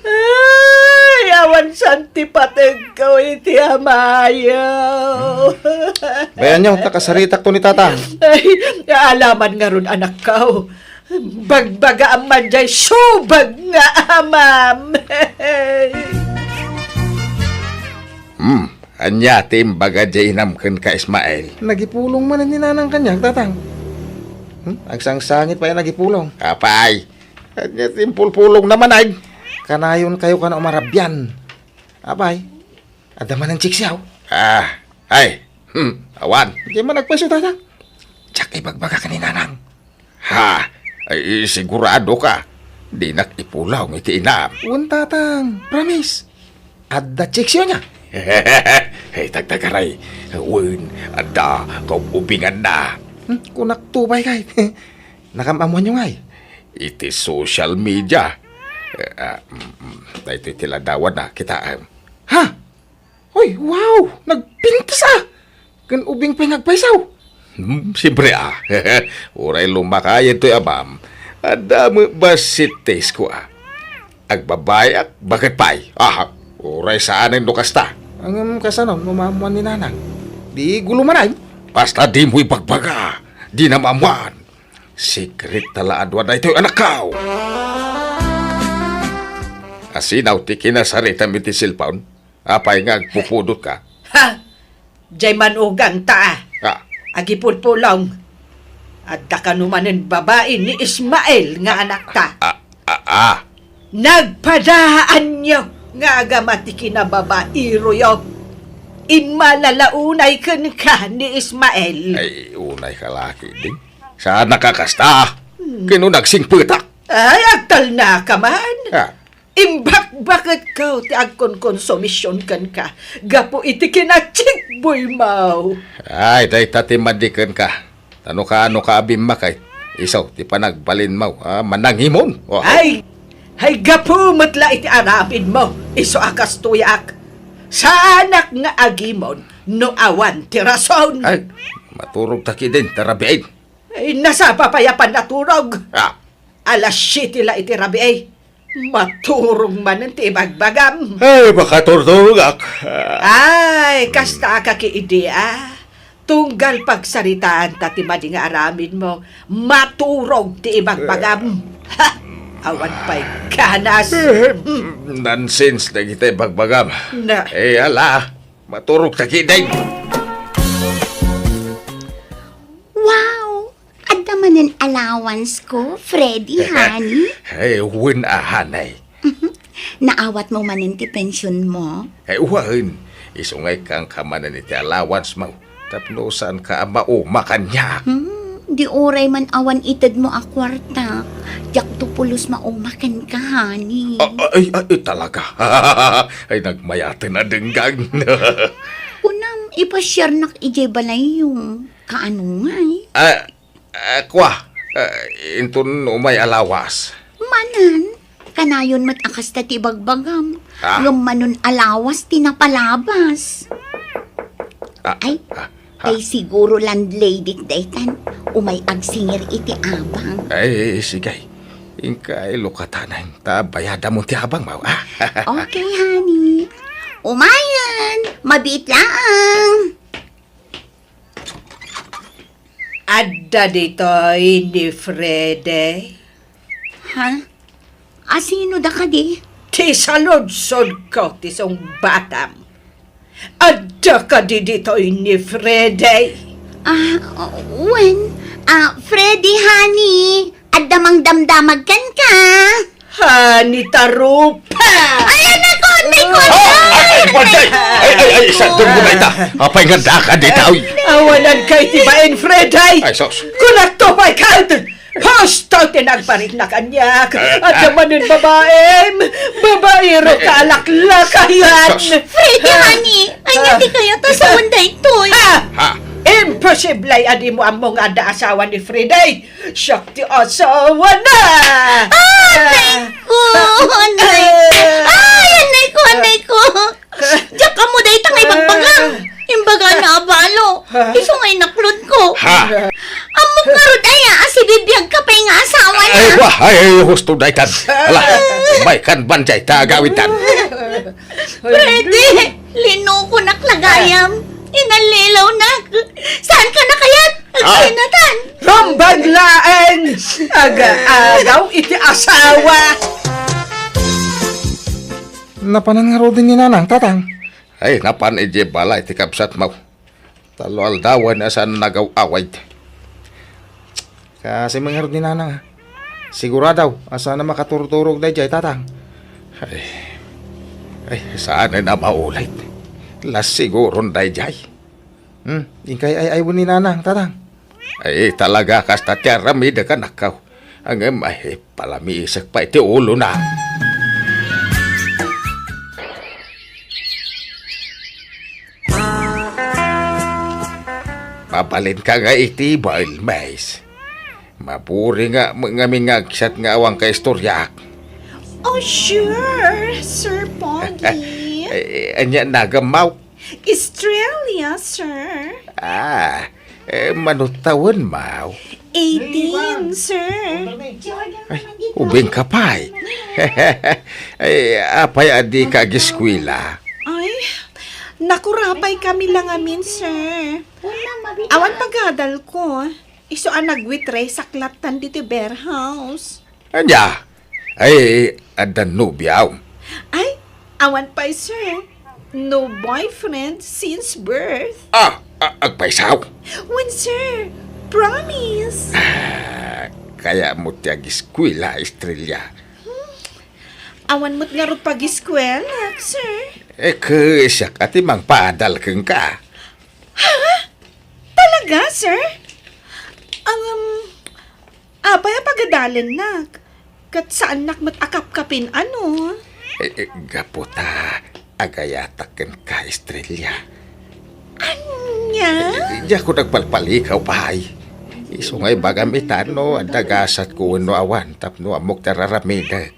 Ay, Ayawan santi patag ko iti amayaw. Bayan nyo, takasaritak to ni tatang. Ay, alaman nga ron anak ko. Bagbaga ang manjay, subag nga amam. Anya timbaga jay namken ka Ismael. Nagipulong man ni nanang kanyang tatang. Agsangsangit pa yan nagipulong. Kapay. Anya timpulpulong naman ay. Kanayon kayo ka na umarabyan. Abay. Adaman ng chiksyaw. Awan. Di man nagpasyo tatang. Tsak ibagbaga ka ni nanang. Ay sigurado ka. Di nakipulaw ng iti inam. Un tatang. Promise. Adda chiksyo niya. Hey, tagtagaray. Uwin, ada, kaubingan na. Kunak tubay kay. Nakamamuan nyo ngay. Iti social media. Ito tiladawan na kita. Ha? Uy, wow! Nagpintas Kan ubing pa nagpaisaw. Siyempre Uray lumakayan to'y abam. Ada mo basites ko Agbabayak, bakit pa'y? Uray saanin lukasta. Ang kasanon, mamamuan ni nanang. Di gulo manay. Basta di mo'y bagbaga. Di na mamuan. Secret talaadwa na ito'y anak kao. Asinaw ti kinasarita mi ti silpaon. Apay nga agpupudot ka. Ha? Jay manugang ta. Agipulpulong. At kanumanin babae ni Ismael nga anak ta. Nagpadaan nyo nga agamati kinababairo yo. Imalalaunay kan ka ni Ismael. Ay, unay kalaki din. Saan nakakasta? Kino nagsingputak? Ay, agtal na ka man. Imbak bakit ka ti agkon-konsomisyon kan ka. Gapo iti kinachikboy mau. Ay, day tatimadikan ka. Ano ka abim makay. Isaw, ti panagbalin mo. Mananghimon. Ay gapo matla iti arabid mo. Iso akas tuyak. Sa anak nga agimon, no awan ti rason. Ay, maturog taki din, tarabiain. Ay, nasa papayapan naturog. Alas 7 la iti rabi maturog man ang tibagbagam. Ay, baka turturog Ay, kasta ka ki idea. Tunggal pagsaritaan ta ti madi nga aramin mo, maturog ti ibagbagam. Ha! Awan pa'y ganas. Nonsense na kita bagbagam. Na. Ala, maturog taki din. Wow! Adda man ang allowance ko, Freddy, honey. Ay, win ahanay. Naawat mo man ti pensyon mo. Ay, uwain. Isungay kang kamanan iti allowance mo. Tapnosan ka mauma kanya. Di oray man awan itad mo a kwarta. Jak tupulos maumakan ka, honey. Ay, talaga. Ay, nagmayatan na denggang. Unam, ipashare nak ije balay yung kaano nga Intun umay alawas. Manan, kanayon mat akas ta ti bagbagam. Manon alawas tinapalabas. Ay siguro landlady daytan. Umay agsingir iti abang. Ay, sige. Ingkay lukatanan. Bayada mo ti abang mo, Okay, honey. Umayan! Mabit lang! Adda dito ni Frede. Ha? Sino da ka di? Ti saludsod ko ti song batam. Adda ka di dito ni Frede. Freddy, honey! Adamang damdamag kan ka! Hani tarupa! Ayan ako! May Ay, sandun mo na ita. Apay nga daka dito. Awalan kay tibain, Frede! Ay, sos. Kunak to by count! Hosto tinagparit na kanyak! At namanin babaem! Babaero ka alaklakayan! Freddy, honey! Anya di kayo to sa unday toy! Imposible adi mo ang mga asawa ni Frede! Siyak ti asawa na! Anay ko! Diyak ka mo dahi tangay bagbagang! Imbaga na abalo! Iso ngay naklod ko! Amok nga ro daya, asibibiyag ka pa yung asawa na! Ay, husto daytan. Ala, may kan banjay ta gawitan. Freddy! Linuko nak lagayam. Inalilaw nak. Saan ka na kayat? Agsinatan. Rombag laeng! Aga-agaw iti asawa! Napanan nga ro din ni nanang, tatang. Ay, napan ije balay ti kapsat mo. Talo aldawan na saan nagaw-away. Kasi mga ro din nanang, ha. Siguradaw, asa na makaturturog na jay, tatang. Ay, saan na maulit? Las siguro na jay. Ingkay ay ni nanang, tatang. Ay, talaga kasta tiyarami da ka nakaw. Ang ay, palamiisak pa iti ulo na. Mapalin ka nga iti bail, mais. Mapuri nga mga mingagsat nga awang ka istoryak. Oh, sure, Sir Poggy. Anya nagamaw. Australia, sir. Manutawan maw. 18, sir. Ay, ubing kapay. Ay, apay adi ka giskwila. Ay, nakurapay kami lang amin, sir. Awan pagadal ko. Iso ang nagwitre sa klatan dito bear house. Anya? Ay, adan nubiyaw. Ay, awan pa, sir. No boyfriend since birth. Agpaisaw. When, sir? Promise. Kaya mo tiya giskwila, Estrella. Awan mo't nga ro pag-eskwela, sir. Kesyak ati mang padal keng ka. Talaga, sir? Apay pagadalin nak. Kat saan nak akap-kapin ano? Gaputa, agayataken ka, Estrella. Anya? Diya ko nagpalpalikaw, pahay. Isungay bagamitan, no, adagasat ko no awan, tapno amok tararamida.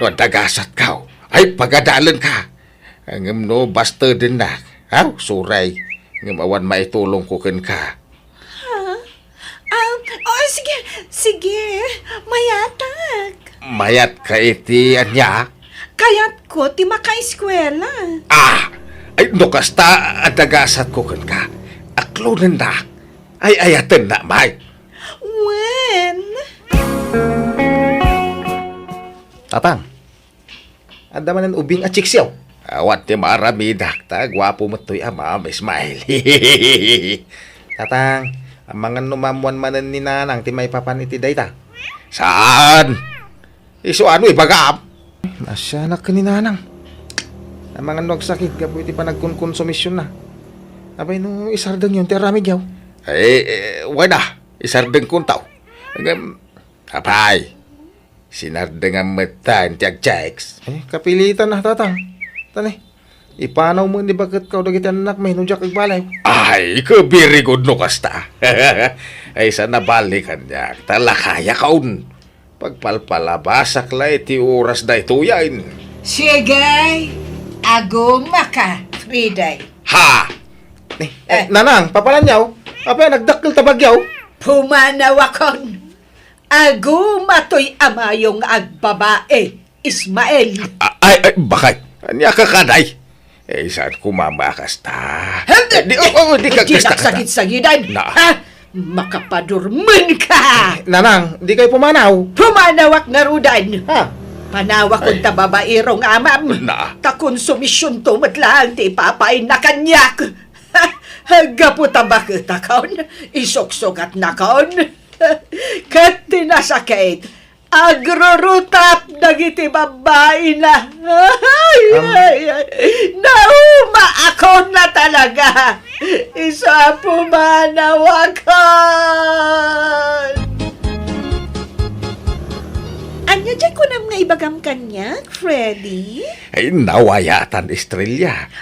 No, adagasat ka, ay pagadalan ka. Ang no, basta din na. Suray. Ngam awan maitulong ko ken ka. Sige. Mayatag. Mayat ka iti anya? Kayat ko, ti maka-eskwela. Ay, no kasta adagasat ko ken ka. Aklunan na. Ay, ayatan na, may. When? Tatang, anda man ang ubing at chiksiyaw. Awat ti marami dakta, gwapo mo to'y ama, may smile. Tatang, ang mga numamuan manan ni nanang, ti may papaniti dayta. Saan? Iso ano, ibagam? Nasya na ka ni nanang. Ang mga nagsakit, kapoy ti pa nagkonsumisyon na. Abay no, isardang yun, ti aramig yaw. Wala, isardang kuntaw. Apay, sinardang ang matan, tiag checks. Kapilitan na, tatang. Tani, ipanaw mo ni bakit ka dagiti anak may nunjak igbalay. Ay, very good no kasta. Ay, sana balikan niya. Talakaya kaun. Pagpalpalabasak la iti oras da ituyain. Sige. Aguma ka, Friday. Ha! Nanang, papalan yaw. Apa nagdakil tabagyaw? Pumanaw akon. Aguma to'y amayong agbabae, Ismael. Ay, bakit? Anya ka kaday? Saan kumamakas ta? Di kagkasta ka ta. Sakit-sakitan. Na. Makapadurman ka. Nanang, di kayo pumanaw. Pumanawak na rudan. Ha? Panawak kong tababairong amam. Na. Takonsumisyon to matlang ti papain na kanyak. Gaputa bakit akaon? Isok-sokat na kaon. Kat tinasakit. Agrorutap dagiti babae na. Nauma ako na talaga. Isa pumanawakan. Anya dyan ko nam nga ibagam kanyak, Freddy? Ay, nawayatan, Estrella.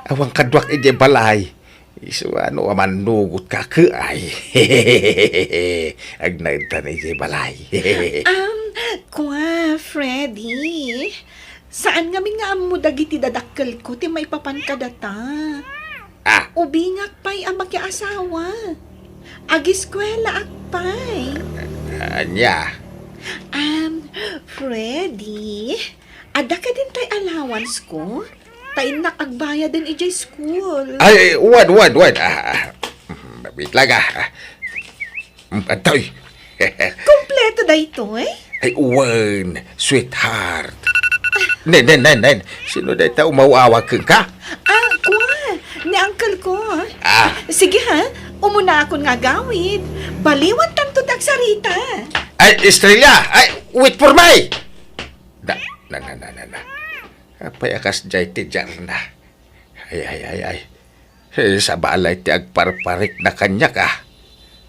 Awang kadwak ije balay. Isu ano aman nugut ka ke ay. Agnaitan ije balay. Kwa, Freddy. Saan nga amo dagiti dadakkel ko ti may papan ka data? Ubingak pa'y ang asawa. Agiskwela akpay. Anya. Freddy, Ada ka din tay allowance ko? Tay nakagbayad din ijay school. Ay, wait. Wait lang Antoy. Kompleto da ito eh. Ay, sweetheart. Nen. Sino da ito umawawag ka? Kuha. Ni uncle ko. Sige ha, umuna akong nga gawid. Baliwan tanto tagsarita. Ay, Estrella! Ay, wait for me! Na. Payakas jay ti dyan na. Ay. Sa balay ti agparparik na kanya ka.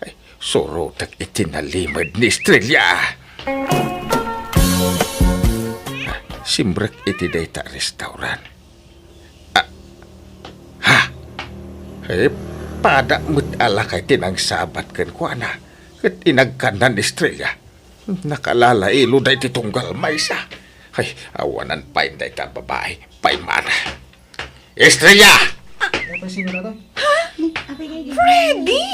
Ay, surutak itinalimad ni Estrella. Simbrek iti day ta restaurant. Pada mo't alakay tinang sabat kan ko na. Kat inagkanan Estrella. Nakalala ilo day titunggal maysa. Ay, awanan pa inday ta babae. Paimana. Estrella! Freddy!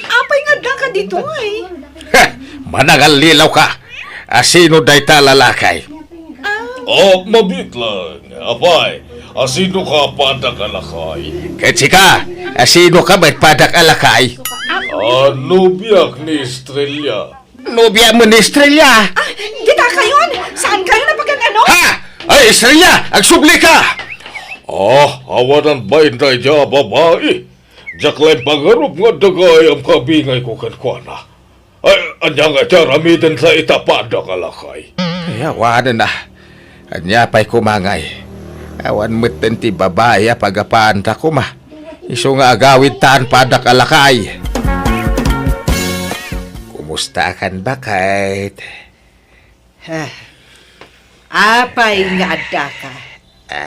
Apay nga da ka dito eh. Manangal lilaw ka. Sino day ta lalakay? Mabit lang. Apay, asino ka padak alakay? Ketsika, sino ka ba't padak alakay? Nubiyak ni Estrella. Nobya mo ni Estrella. Kita kayon! Saan kayo napagkagano? Ha! Ay, Estrella! Agsubli ka! Awanan ba inday dya babae? Jaklay pangarap nga dagay ang kabingay ko kankwana. Ay, anya nga dya ramitin sa itapadak alakay. Ay, awanan na. Anya pa'y kumangay. Awan mo't ti babae pagapaan ta kuma. Iso nga agawid taan padak alakay. Kumusta kan bakit? Apay nga adda ka.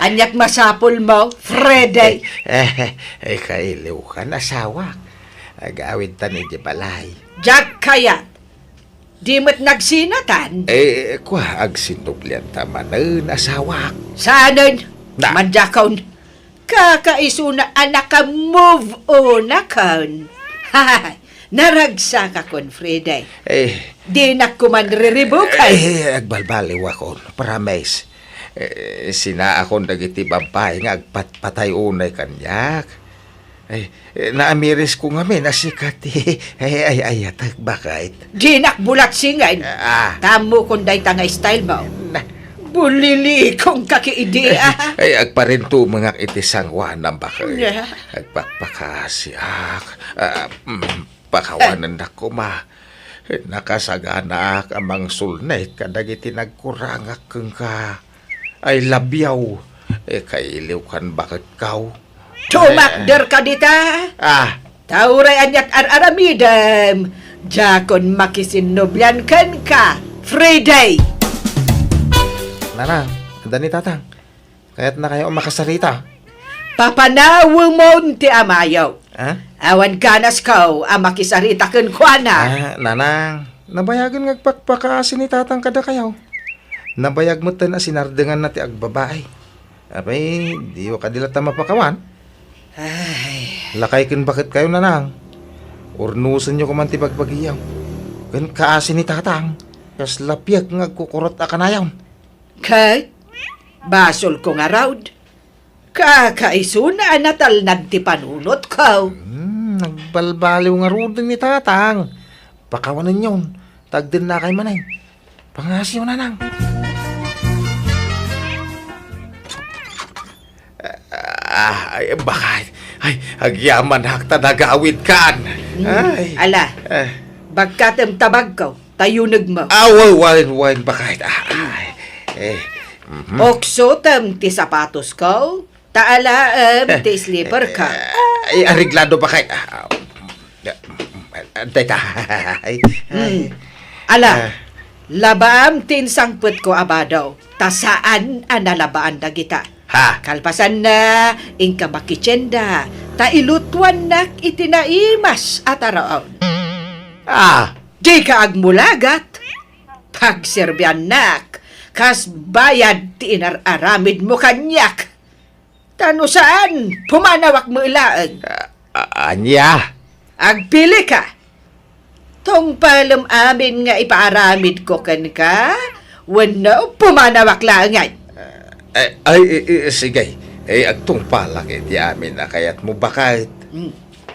Anyak masapol mo, Freddy. Ay, kailiw ka na sawak. Agawid ta ni balay. Jack kaya. Di mo't nagsinatan. Kwa agsinublian tamanan asawak. Saanan? Na. Manjakon. Kakaiso na anak ka move on na kon. Naragsa ka kon, Freddy. Di na kumanriribukay. Agbalbaliw ako. Promise. Sina akong dagiti babae nga agpatpatay unay kanyak. Naamiris ko nga nasikat ay bakit? Di nakbulat singan. Tamo kung day tanga style mo. Bulili kong kakiidea. Ay agparinto mga itisang wanang bakit. Yeah. Agpakpakasiak. Pakawanan na ko nakasagana amang sulnay kadagiti nagkurangak keng ka. Ay labyaw. Kailiw kan bakit kaw? Tumakder ka dita. Tauray anyat aramidam. Jakon makisinublan kan ka. Friday. Nanang, dani tatang. Kaya't na kayo makasarita. Papanawo mo ti amayaw. Awan kanas kaw makisarita kan kuana. Nanang, nabayagan ngagpakpakaasin ni tatang kada kayaw. Nabayag mo tan sinardengan na ti agbabae. Abay, di wa kadilat na mapakawan. Lakay kin bakit kayo nanang? Urnusan nyo kuman ti bagbagiyaw. Gan kaasin ni tatang. Kas lapyak ngagkukurot akanayaw. Kay, basol ko nga raud. Kakaiso na natal ti panunot kaw. Nagbalbaliw nga rudin ni tatang. Pakawanan yun. Tagdin na kay manay. Pangasiw na nang. Ay, bakit? Ay, agyaman hakta nagawid kan. Ay. Ala, bagkatem tabag kaw, tayunag mo. Wain, bakit? Okso tem ti sapatos kaw, taala ti slipper ka. Ay, ariglado bakit? Teka. Ala, labaam tinsangput ko abadaw, ta saan analabaan da kita. Kalpasan na, ingka makitsenda, ta ilutuan nak itinaimas at araon. Di ka agmulagat, pagserbian nak, kas bayad ti inararamid mo kanyak. Tano saan, pumanawak mo ilaan. Anya? Agpili ka. Tong palam amin nga ipaaramid ko kan ka, Wano pumanawak langan. Sige. Agtong palak iti amin na kayat mo bakit.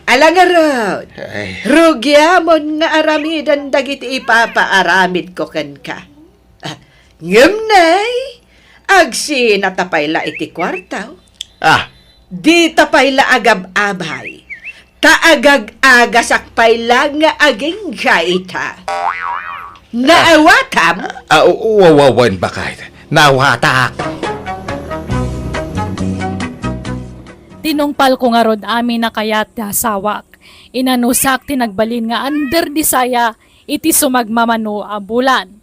Alangarod, Ay, rugyamon nga aramidan dagiti ipapaaramid ko ken ka. Ngumnay, agsi natapayla iti kwartaw. Di tapayla agab-abay. Taagag-aga sakpayla nga aging gaita. Naawatam? uwawawan bakit. Nawatak. Tinungpal ko nga rod amin na kayat sawak. Inanusak tinagbalin nga under di saya iti sumagmamano a bulan.